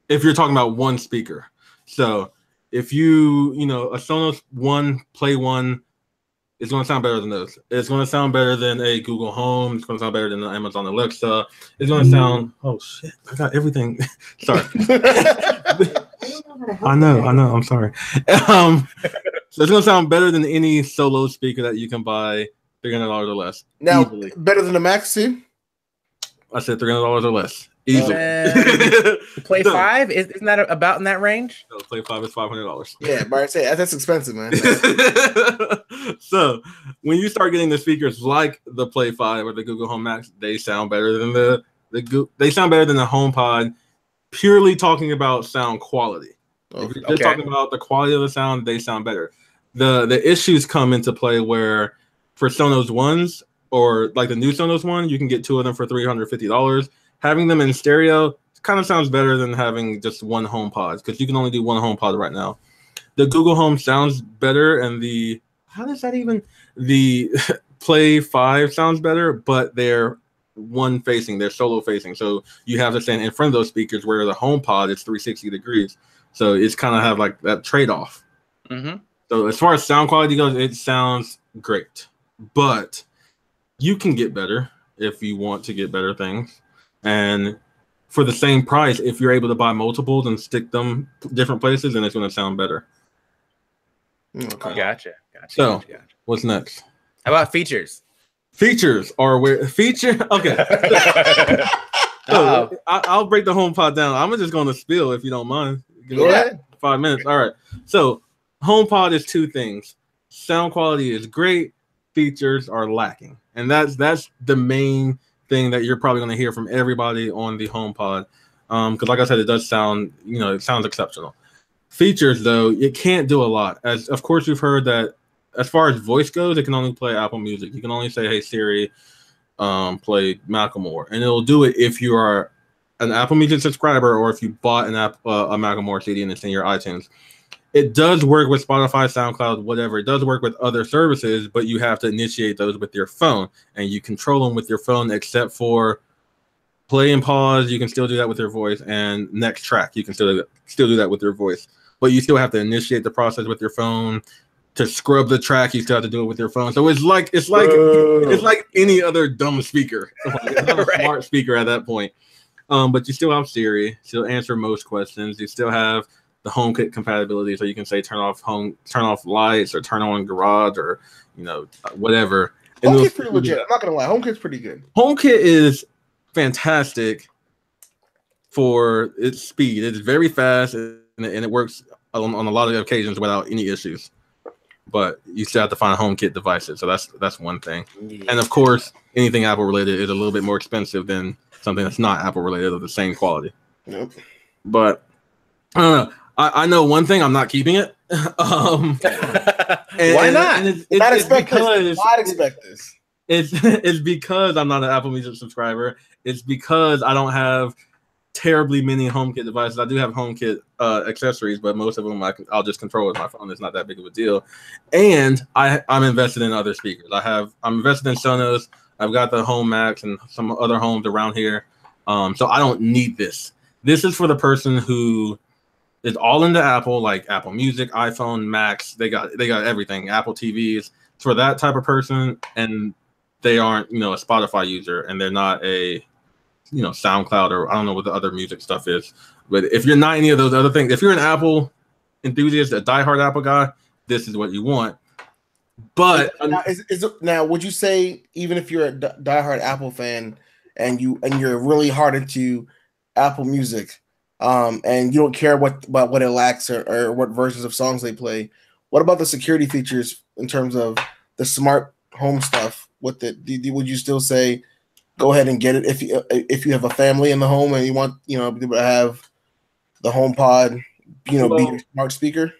If you're talking about one speaker. So if a Sonos One Play One, it's going to sound better than those. It's going to sound better than a Google Home. It's going to sound better than the Amazon Alexa. It's going to sound, oh shit, I got everything. Sorry. I know. I'm sorry. So it's going to sound better than any solo speaker that you can buy $300 or less. Now, easily. Better than the Max too? I said $300 or less. Easily. Play 5? Isn't that about in that range? No, Play 5 is $500. Yeah, but I say that's expensive, man. So when you start getting the speakers like the Play 5 or the Google Home Max, they sound better than the HomePod. Purely talking about sound quality. If you're just talking about the quality of the sound, they sound better. The issues come into play where for Sonos Ones, or like the new Sonos One, you can get two of them for $350. Having them in stereo kind of sounds better than having just one HomePod, because you can only do one HomePod right now. The Google Home sounds better, and the Play 5 sounds better, but they're one facing, they're solo facing. So you have to stand in front of those speakers, where the HomePod is 360 degrees. So it's kind of have like that trade-off. Mm-hmm. So as far as sound quality goes, it sounds great, but you can get better if you want to get better things. And for the same price, if you're able to buy multiples and stick them different places, then it's going to sound better. Okay. Gotcha. So what's next? How about features? Features are where feature. Okay. So I'll break the HomePod down. I'm just going to spill if you don't mind. Go ahead. 5 minutes. All right. So HomePod is two things. Sound quality is great. features are lacking, and that's the main thing that you're probably going to hear from everybody on the HomePod. Because like I said, it does sound, it sounds exceptional. Features though, it can't do a lot. As of course you've heard that as far as voice goes, it can only play Apple Music. You can only say, "Hey Siri, play Macklemore," and it'll do it if you are an Apple Music subscriber or if you bought a Macklemore CD and it's in your iTunes. It does work with Spotify, SoundCloud, whatever. It does work with other services, but you have to initiate those with your phone, and you control them with your phone, except for play and pause. You can still do that with your voice, and next track, you can still do that with your voice. But you still have to initiate the process with your phone. To scrub the track, you still have to do it with your phone. So it's like any other dumb speaker. It's not a smart speaker at that point. But you still have Siri. She'll answer most questions. You still have the HomeKit compatibility, so you can say turn off lights or turn on garage or whatever. HomeKit's pretty legit. I'm not gonna lie, HomeKit's pretty good. HomeKit is fantastic for its speed. It's very fast and it works on a lot of occasions without any issues. But you still have to find HomeKit devices, so that's one thing. Yeah. And of course, anything Apple related is a little bit more expensive than something that's not Apple related of the same quality. Yep. But I don't know. I know one thing: I'm not keeping it. Why not? Not expect this. It's because I'm not an Apple Music subscriber. It's because I don't have terribly many HomeKit devices. I do have HomeKit accessories, but most of them I'll just control with my phone. It's not that big of a deal. And I'm invested in other speakers. I'm invested in Sonos. I've got the Home Max and some other homes around here. So I don't need this. This is for the person who is all into Apple, like Apple Music, iPhone, Macs. They got everything. Apple TVs. It's for that type of person, and they aren't, a Spotify user, and they're not a, SoundCloud, or I don't know what the other music stuff is. But if you're not any of those other things, if you're an Apple enthusiast, a diehard Apple guy, this is what you want. But now, would you say even if you're a diehard Apple fan and you're really hard into Apple Music, and you don't care about what it lacks or what versions of songs they play, what about the security features in terms of the smart home stuff? Would you still say go ahead and get it if you have a family in the home and you want people to have the HomePod be your smart speaker?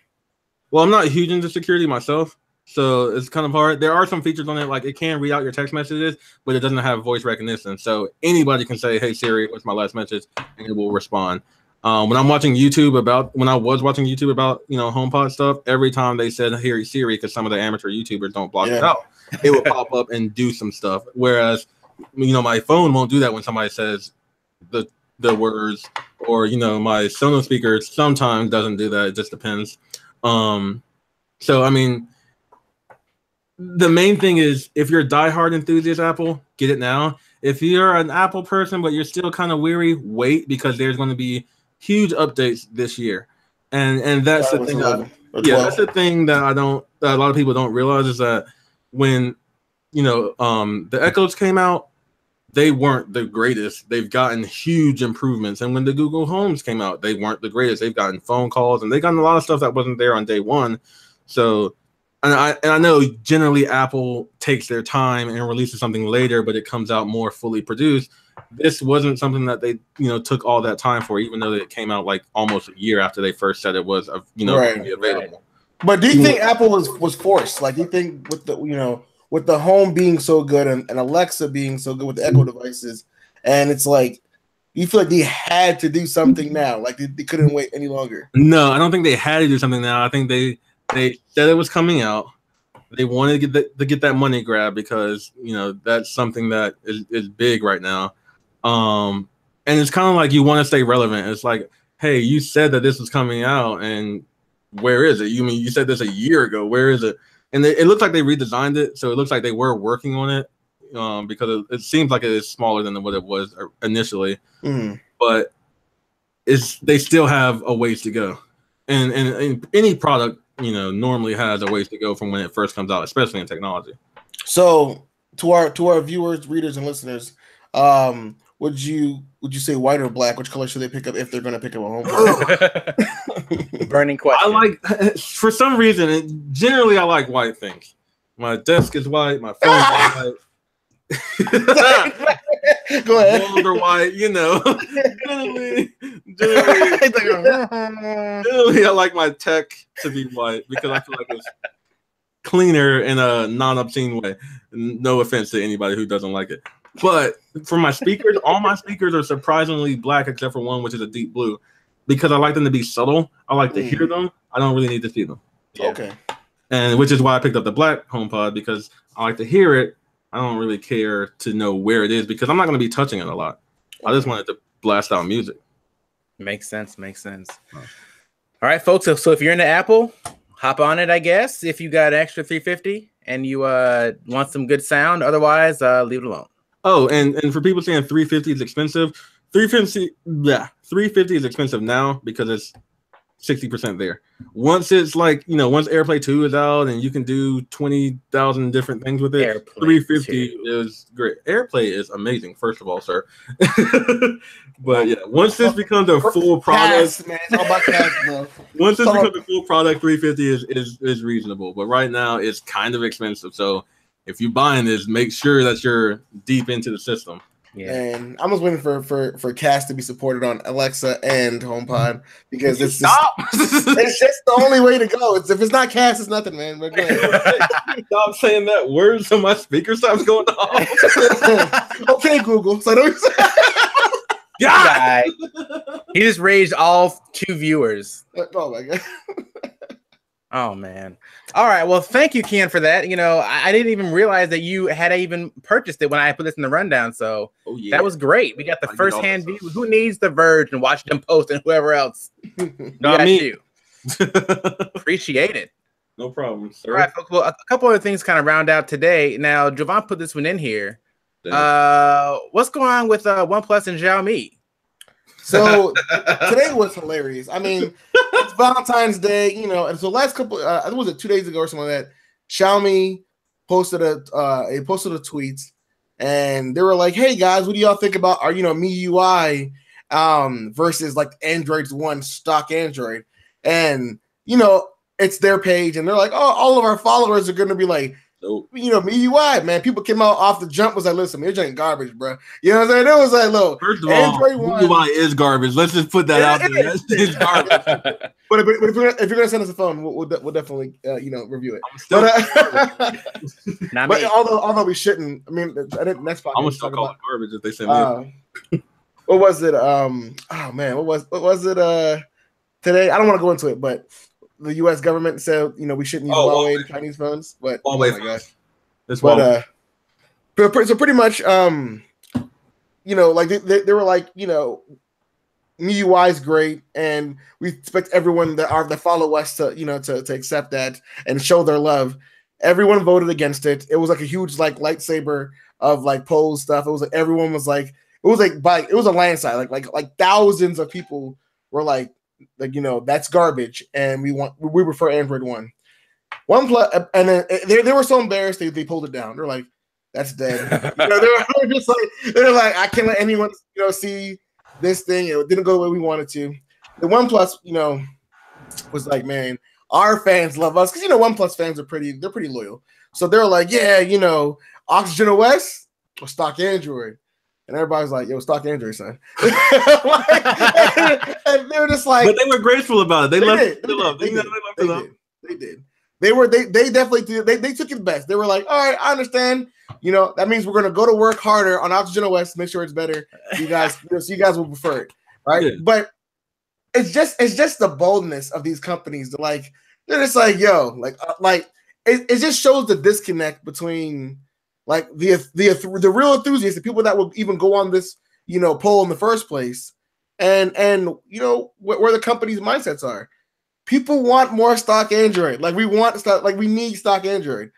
Well, I'm not huge into security myself, so it's kind of hard. There are some features on it, like it can read out your text messages, but it doesn't have voice recognition. So anybody can say, "Hey Siri, what's my last message?" and it will respond. When I was watching YouTube about HomePod stuff, every time they said "Hey Siri," because some of the amateur YouTubers don't block it out, it would pop up and do some stuff. Whereas, my phone won't do that when somebody says the words, or my Sonos speaker sometimes doesn't do that. It just depends. So I mean, the main thing is if you're a diehard enthusiast Apple, get it now. If you're an Apple person but you're still kind of weary, wait, because there's going to be huge updates this year, and that's the thing. That's the thing that a lot of people don't realize is that when the Echoes came out, they weren't the greatest. They've gotten huge improvements, and when the Google Homes came out, they weren't the greatest. They've gotten phone calls, and they've gotten a lot of stuff that wasn't there on day one. So, and I know generally Apple takes their time and releases something later, but it comes out more fully produced. This wasn't something that they took all that time for, even though it came out like almost a year after they first said it was available. Right. But do you think Apple was forced? Like, do you think with the Home being so good and Alexa being so good with the Echo devices, and it's like you feel like they had to do something now, like they couldn't wait any longer? No, I don't think they had to do something now. I think they said it was coming out. They wanted to get that money grab because that's something that is big right now. And it's kind of like you want to stay relevant. It's like, hey, you said that this was coming out, and where is it? You said this a year ago. Where is it? And it looks like they redesigned it, so it looks like they were working on it, because it seems like it is smaller than what it was initially. But they still have a ways to go, and any product normally has a ways to go from when it first comes out, especially in technology. So to our viewers, readers, and listeners, would you say white or black? Which color should they pick up if they're going to pick up a home? Burning question. I like, for some reason, generally I like white things. My desk is white. My phone is white. Go ahead. Walls are white. Generally, I like my tech to be white because I feel like it's cleaner in a non-obscene way. No offense to anybody who doesn't like it. But for my speakers, all my speakers are surprisingly black except for one, which is a deep blue, because I like them to be subtle. I like to hear them. I don't really need to see them. Yeah. Okay. And which is why I picked up the black HomePod, because I like to hear it. I don't really care to know where it is because I'm not going to be touching it a lot. I just wanted to blast out music. Makes sense. All right, folks. So if you're into Apple, hop on it, I guess, if you got an extra 350 and you want some good sound. Otherwise, leave it alone. Oh, and for people saying 350 is expensive, 350 is expensive now because it's 60% there. Once it's like, once AirPlay 2 is out and you can do 20,000 different things with it, AirPlay 350 2 is great. AirPlay is amazing, first of all, sir. But yeah, once this becomes a full product, man, it's all about cash, bro. Once this becomes a full product, 350 is reasonable. But right now, it's kind of expensive. So if you're buying this, make sure that you're deep into the system. Yeah. And I'm just waiting for Cast to be supported on Alexa and HomePod because it's just the only way to go. If it's not Cast, it's nothing, man. But go ahead. Stop saying that word so my speaker stops going off. Okay, Google. So God. He just raised all 2 viewers. Oh my God. Oh man. All right. Well, thank you, Ken, for that. I didn't even realize that you had even purchased it when I put this in the rundown. So that was great. We got the first-hand view. Who needs The Verge and Washington Post and whoever else? Not me. You. Appreciate it. No problem, sir. All right, folks. Well, a couple other things kind of round out today. Now, Jovan put this one in here. What's going on with OnePlus and Xiaomi? So today was hilarious. I mean, it's Valentine's Day, and so last couple, I think it was 2 days ago or something like that. Xiaomi posted a tweet, and they were like, "Hey guys, what do y'all think about our MIUI versus like Android's one stock Android?" And it's their page, and they're like, "Oh, all of our followers are going to be like." MIUI, man. People came out off the jump, was like, listen, you're drinking garbage, bro. You know what I'm saying? It was like, look, first of all, MIUI is garbage. Let's just put that out there. It's garbage. But if you're gonna send us a phone, we'll definitely review it. But although we shouldn't, I mean, next podcast I'm gonna still call it garbage if they send me. What was it? Oh man, what was it? Today, I don't want to go into it, but the U.S. government said, we shouldn't use Huawei and Chinese phones, but Huawei oh my gosh. But so pretty much, like they were like, MIUI is great, and we expect everyone that follow us to, to accept that and show their love. Everyone voted against it. It was like a huge like lightsaber of like polls stuff. It was like everyone was like, it was a landslide. Like thousands of people were like that's garbage, and we prefer Android One. OnePlus, and then they were so embarrassed they pulled it down. They're like, that's dead. They were just like, they're like, I can't let anyone see this thing. It didn't go the way we wanted to. The OnePlus, was like, man, our fans love us because OnePlus fans are pretty loyal. So they're like, yeah, Oxygen OS or stock Android. And everybody's like, yo, stock Android, son. and they were just like, but they were grateful about it. They loved it. They did. They definitely did. They took it best. They were like, all right, I understand. That means we're gonna go to work harder on Oxygen OS to make sure it's better. You guys, so you guys will prefer it, right? Yeah. But it's just the boldness of these companies. They're just like, yo, it just shows the disconnect between like the real enthusiasts, the people that will even go on this, poll in the first place, and where the company's mindsets are. People want more stock Android. Like we need stock Android.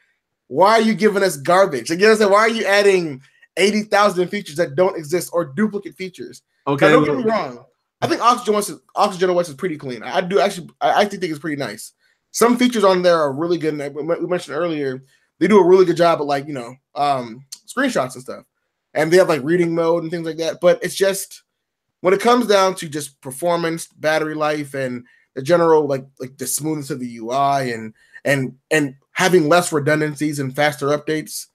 Why are you giving us garbage? Again, why are you adding 80,000 features that don't exist or duplicate features? Okay, now, don't get me wrong. I think Oxygen OS is pretty clean. I actually think it's pretty nice. Some features on there are really good. And we mentioned earlier, they do a really good job at screenshots and stuff. And they have like reading mode and things like that. But it's just when it comes down to just performance, battery life, and the general like the smoothness of the UI and having less redundancies and faster updates,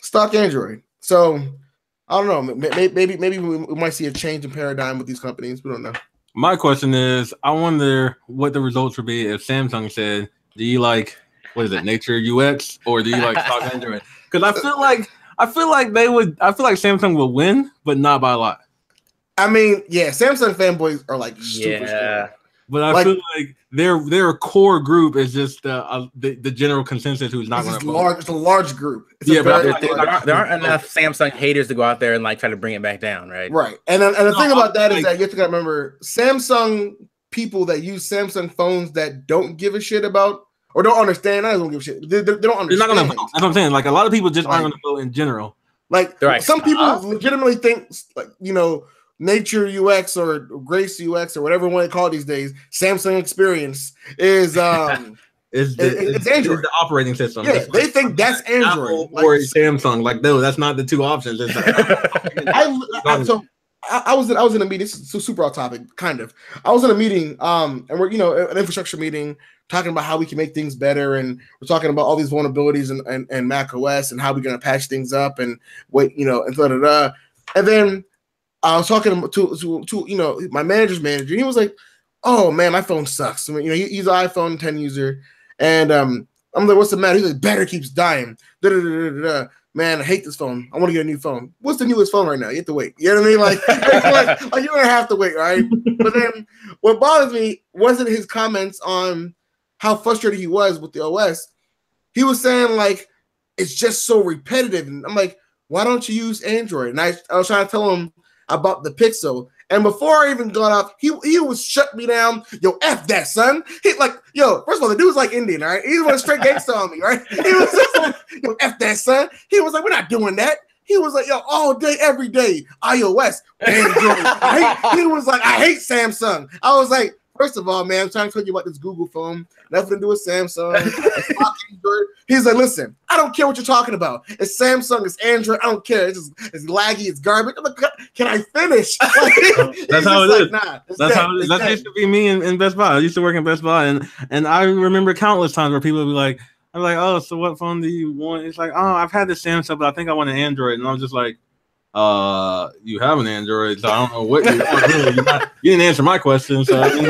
stock Android. So I don't know. Maybe we might see a change in paradigm with these companies. We don't know. My question is, I wonder what the results would be if Samsung said, "Do you like Nature UX or do you like stock Android?" Because I feel like they would. I feel like Samsung will win, but not by a lot. I mean, yeah, Samsung fanboys are like super strong. But I feel like their core group is just the general consensus who's not going to vote. It's a large group. There aren't enough Samsung haters to go out there and like try to bring it back down, right? Right. And the thing about that is that you have to remember Samsung people that use Samsung phones that don't give a shit about or don't understand. I don't give a shit. They don't understand. They're not gonna vote. That's what I'm saying. Like a lot of people just aren't going to vote in general. Like some people legitimately think, like, you know, Nature UX or Grace UX or whatever one they call it these days, Samsung Experience is it's Android. The operating system. Yeah, they think that's Android or Samsung. Like, no, that's not the two options. It's I was in a meeting. This is super off topic, kind of. I was in a meeting, and we're an infrastructure meeting, talking about how we can make things better, and we're talking about all these vulnerabilities and Mac OS and how we're gonna patch things up and and then I was talking to my manager's manager. And he was like, "Oh man, my phone sucks." I mean, he's an iPhone 10 user, and I'm like, "What's the matter?" He's like, "Battery keeps dying. Man, I hate this phone. I want to get a new phone." What's the newest phone right now? You have to wait. You know what I mean? Like you're gonna have to wait, right? But then what bothers me wasn't his comments on how frustrated he was with the OS. He was saying like it's just so repetitive, and I'm like, why don't you use Android? And I was trying to tell him about the Pixel. And before I even got off, he was shut me down. Yo, F that, son. He like, yo, first of all, the dude's like Indian, all right? He went straight gangsta on me, right? He was just like, yo, F that, son. He was like, we're not doing that. He was like, yo, all day, every day, iOS, Android. He was like, I hate Samsung. I was like, first of all, man, I'm trying to tell you about this Google phone. Nothing to do with Samsung. He's like, listen, I don't care what you're talking about. It's Samsung, it's Android. I don't care. It's laggy, it's garbage. I'm like, can I finish? That's how it is. Nah, that's how it is. That used to be me in Best Buy. I used to work in Best Buy, and I remember countless times where people would be like, I'm like, oh, so what phone do you want? It's like, oh, I've had the Samsung, but I think I want an Android. And I'm just like, you have an Android, so I don't know what you want. Really. You didn't answer my question. So I mean,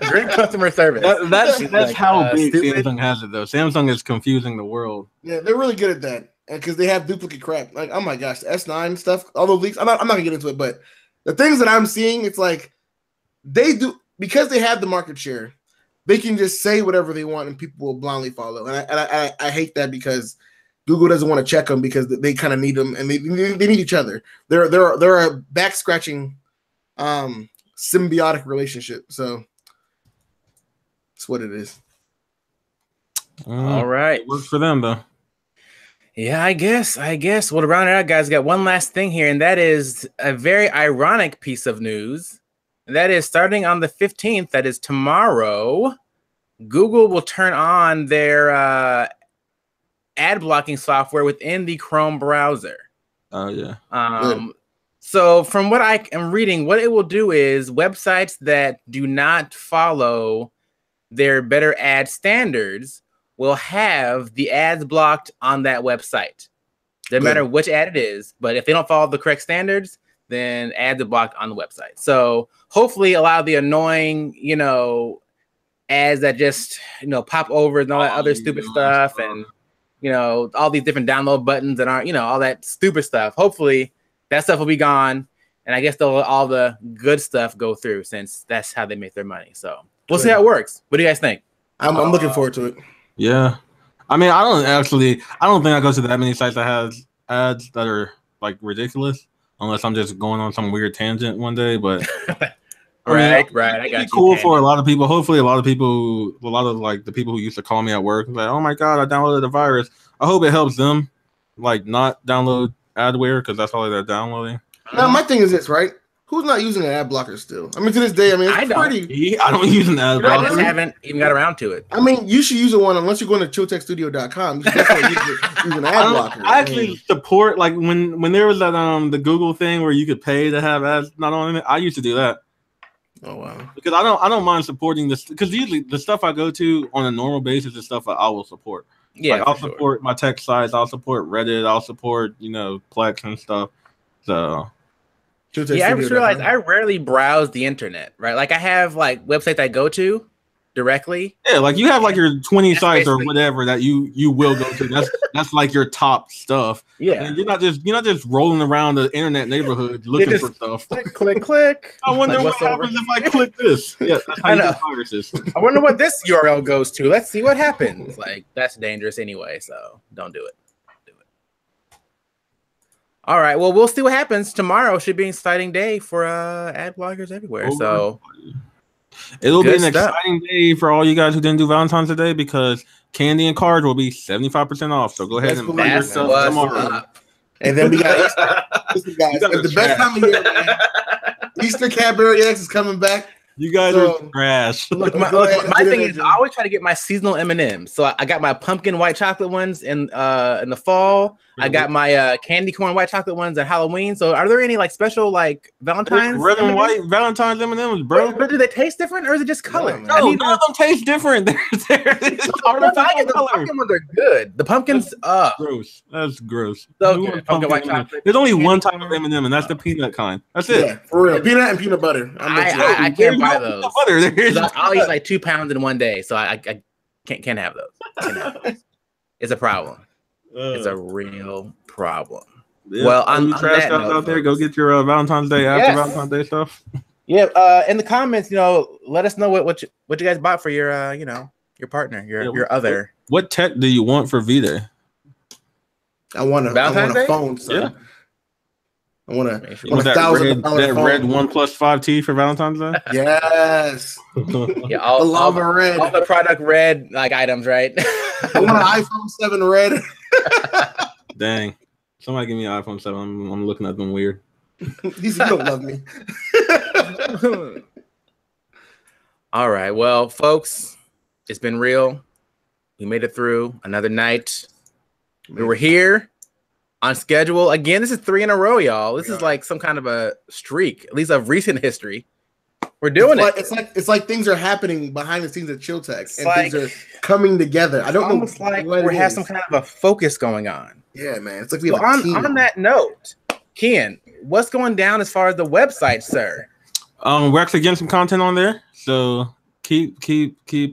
great customer service. That's like, how big Samsung has it, though. Samsung is confusing the world. Yeah, they're really good at that, and because they have duplicate crap. Like, oh my gosh, the S9 stuff, all the leaks. I'm not gonna get into it, but the things that I'm seeing, it's like they do because they have the market share. They can just say whatever they want, and people will blindly follow. And I hate that because Google doesn't want to check them because they kind of need them, and they need each other. They're a back scratching, symbiotic relationship. So that's what it is. All right, it works for them though. Yeah, I guess. Well, to round it out, guys, got one last thing here, and that is a very ironic piece of news. And that is starting on the 15th. That is tomorrow. Google will turn on their ad blocking software within the Chrome browser. Oh yeah. So from what I am reading, what it will do is websites that do not follow their better ad standards will have the ads blocked on that website. Doesn't matter which ad it is, but if they don't follow the correct standards, then ads are blocked on the website. So hopefully allow the annoying, ads that just, pop over and all that other stupid stuff and, all these different download buttons that aren't, all that stupid stuff. Hopefully that stuff will be gone. And I guess all the good stuff go through since that's how they make their money. So we'll see how it works. What do you guys think? I'm looking forward to it. Yeah. I mean, I don't think I go to that many sites that has ads that are like ridiculous. Unless I'm just going on some weird tangent one day, but right. I got you. Cool for a lot of people. Hopefully, a lot of like the people who used to call me at work, like, oh my god, I downloaded a virus. I hope it helps them, like not download adware because that's all they're downloading. Now, my thing is this, right? Who's not using an ad blocker still? I mean, to this day, I don't use an ad blocker. I just haven't even got around to it. I mean, you should use one unless you're going to chilltechstudio.com. You should definitely use an ad blocker. I actually support, like, when there was that the Google thing where you could pay to have ads not on it. I used to do that. Oh wow! Because I don't mind supporting this because usually the stuff I go to on a normal basis is stuff I will support. Yeah, like, I'll support my tech sites. I'll support Reddit. I'll support Plex and stuff. So. Yeah, I just realized I rarely browse the internet, right? Like I have like websites I go to directly. Yeah, like you have like your 20 sites or whatever that you will go to. That's like your top stuff. Yeah, and you're not just rolling around the internet neighborhood looking for stuff. Click. I wonder what happens if I click this. Yeah, that's how you get viruses. I wonder what this URL goes to. Let's see what happens. Like that's dangerous anyway, so don't do it. All right. Well, we'll see what happens. Tomorrow should be an exciting day for ad bloggers everywhere. So it'll be an exciting day for all you guys who didn't do Valentine's Day because candy and cards will be 75% off. So go ahead and buy yourself tomorrow. And then we got Easter, guys. The best time of year, man. Easter Cadbury X is coming back. You guys are trash. Look, my thing is, I always try to get my seasonal M&Ms. So I got my pumpkin white chocolate ones in the fall. I got my candy corn white chocolate ones at Halloween. So are there any like special like Valentine's red and white Valentine's M&Ms, bro? But do they taste different or is it just color? No, none of them taste different. The pumpkin ones are good. The pumpkins, gross. That's gross. So pumpkin white chocolate. There's only one type of M&M, and that's the peanut kind. That's it. Yeah, for real. Peanut and peanut butter. I can't buy those. I'll eat like 2 pounds in one day, so I can't have those. It's a problem. It's a real problem. Yeah. Well, on trash out there, go get your Valentine's Day after Valentine's Day stuff. Yeah. In the comments, let us know what you guys bought for your your partner, your other. What tech do you want for V-Day? I want a phone. So. Yeah. I want that red OnePlus 5T for Valentine's Day. Yes. Yeah, all the product red like items, right? I want an iPhone 7 red. Dang. Somebody give me an iPhone 7. I'm looking at them weird. You don't love me. All right. Well, folks, it's been real. We made it through another night. We were here on schedule. Again, this is 3 in a row, y'all. This is like some kind of a streak, at least of recent history. We're doing it. It's like things are happening behind the scenes at Chill Tech, and things are coming together. I don't know. Almost like we have some kind of a focus going on. Yeah, man. It's like we have a team. On that note, Ken, what's going down as far as the website, sir? We're actually getting some content on there, so keep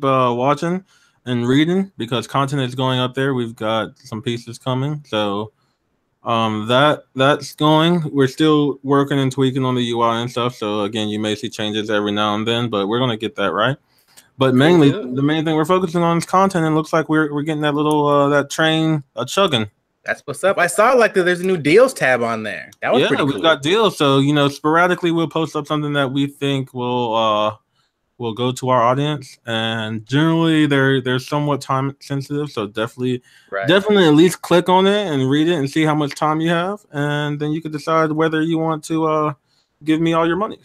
watching and reading because content is going up there. We've got some pieces coming, so. That's going. We're still working and tweaking on the UI and stuff. So again, you may see changes every now and then, but we're gonna get that right. But mainly, the main thing we're focusing on is content, and it looks like we're getting that little that train chugging. That's what's up. I saw like there's a new deals tab on there. That was pretty cool. We've got deals. So sporadically we'll post up something that we think will go to our audience, and generally they're somewhat time sensitive, so definitely at least click on it and read it and see how much time you have, and then you can decide whether you want to give me all your money.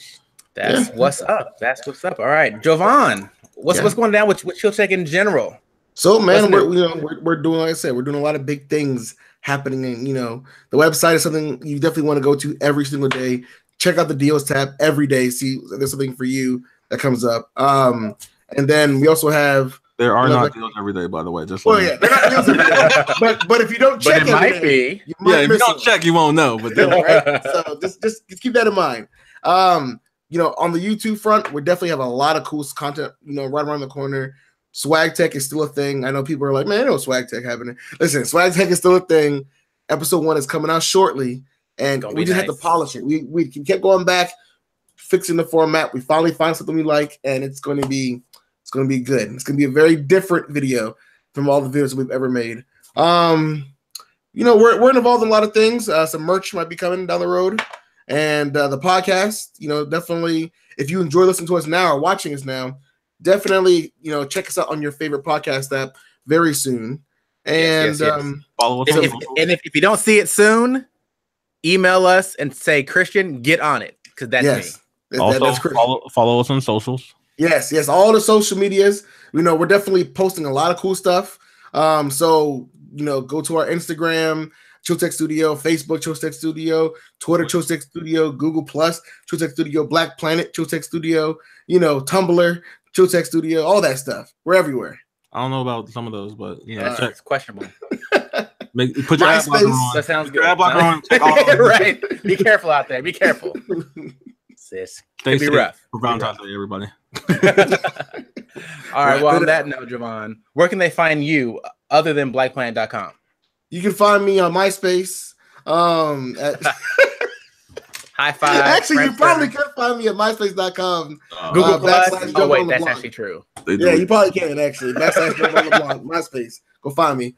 That's what's up. That's what's up. All right, Jovan, what's going down with Chill Tech in general? So man, we're doing, like I said, we're doing a lot of big things happening, and the website is something you definitely want to go to every single day. Check out the deals tab every day. See if there's something for you that comes up. And then we also have there are not deals every day, by the way. Just they're not deals every day. But if you don't check, it might be. If you don't check, you won't know. But right? So just keep that in mind. On the YouTube front, we definitely have a lot of cool content. Right around the corner. Swag Tech is still a thing. I know people are like, man, I know Swag Tech happening. Listen, Swag Tech is still a thing. Episode 1 is coming out shortly, and we just had to polish it. We kept going back, fixing the format. We finally find something we like, and it's going to be good. It's going to be a very different video from all the videos we've ever made. We're involved in a lot of things. Some merch might be coming down the road, and the podcast. Definitely, if you enjoy listening to us now or watching us now, definitely check us out on your favorite podcast app very soon. And follow us. If you don't see it soon, email us and say, Christian, get on it, because that's me. Also, follow us on socials. Yes, all the social medias. We're definitely posting a lot of cool stuff. So go to our Instagram, Chill Tech Studio, Facebook, Chill Tech Studio, Twitter, Chill Tech Studio, Google Plus, Chill Tech Studio, Black Planet, Chill Tech Studio, Tumblr, Chill Tech Studio, all that stuff. We're everywhere. I don't know about some of those, but yeah, check. it's questionable. Put your ad blocker on. That sounds good. Ad blocker on. Check all of them. Right. Be careful out there. Be careful. Sis. Could be rough. For Valentine's Day, everybody. All right. Well, on that note, Javon, where can they find you other than blackplanet.com? You can find me on MySpace. High five. Actually, you probably could find me at myspace.com. Google Plus. Oh, wait, that's actually true. Yeah, you probably can actually. MySpace. Go find me.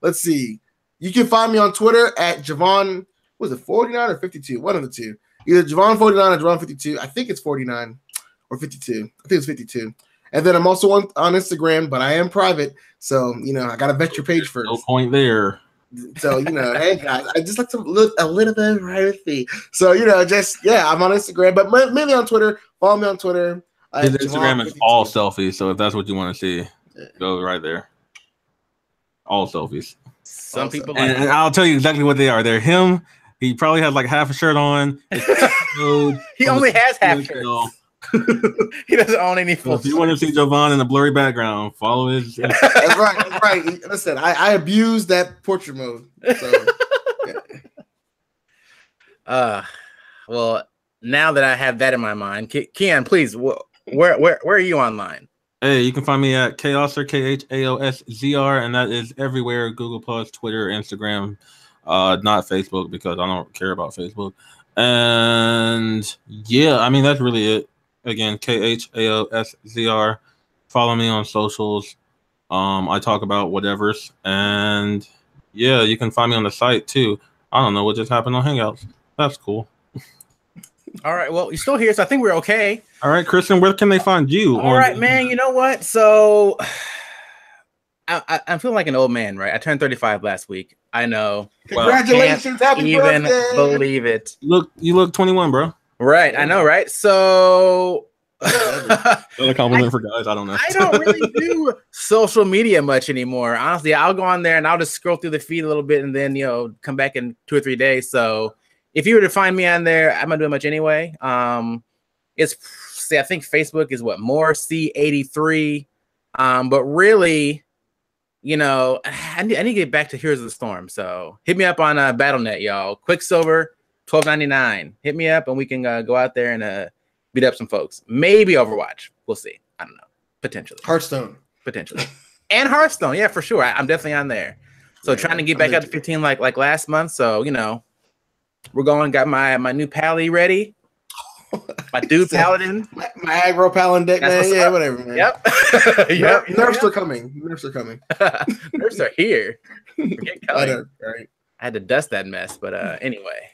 Let's see. You can find me on Twitter at Javon. Was it 49 or 52? One of the two. Either Javon 49 or Javon 52. I think it's 49 or 52. I think it's 52. And then I'm also on Instagram, but I am private. So, I got to vet your page first. No point there. So, hey guys, I just like to look a little bit of privacy. So, I'm on Instagram, but mainly on Twitter. Follow me on Twitter. His Instagram is all selfies. So if that's what you want to see, go right there. All selfies. Some people, and I'll tell you exactly what they are. They're him. He probably has like half a shirt on. He only has half shirts. He doesn't own any full. So if you want to see Javon in a blurry background, follow his. That's right. Listen, I abuse that portrait mode. So, well, now that I have that in my mind, Keon, please, where are you online? Hey, you can find me at Chaoszr, KHAOSZR, and that is everywhere: Google Plus, Twitter, Instagram, not Facebook because I don't care about Facebook. And that's really it. Again, KHAOSZR. Follow me on socials. I talk about whatever's, and you can find me on the site too. I don't know what just happened on Hangouts. That's cool. All right. Well, you're still here, so I think we're okay. All right, Kristen, where can they find you? All right, man. You know what? So I'm feeling like an old man, right? I turned 35 last week. I know. Congratulations! Happy even birthday! Believe it. You look 21, bro. Right. I know, right? So another compliment for guys. I don't know. I don't really do social media much anymore. Honestly, I'll go on there and I'll just scroll through the feed a little bit and then come back in 2 or 3 days. So if you were to find me on there, I'm not doing much anyway. I think Facebook is more C83. But really, I need to get back to Heroes of the Storm. So hit me up on BattleNet, y'all. Quicksilver, $12.99. Hit me up and we can go out there and beat up some folks. Maybe Overwatch. We'll see. I don't know. Potentially. Hearthstone. Potentially. And Hearthstone. Yeah, for sure. I'm definitely on there. So trying to get back up to 15 like last month. So, we're going. Got my new pally ready. My dude paladin. My aggro paladin deck, man. Yeah, whatever, man. Yep. Nerfs are coming. Nerfs are coming. Nerfs are here. Forget color. Right. I had to dust that mess, but anyway.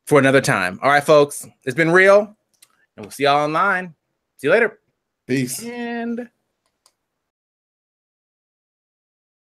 For another time. All right, folks. It's been real. And we'll see y'all online. See you later. Peace. And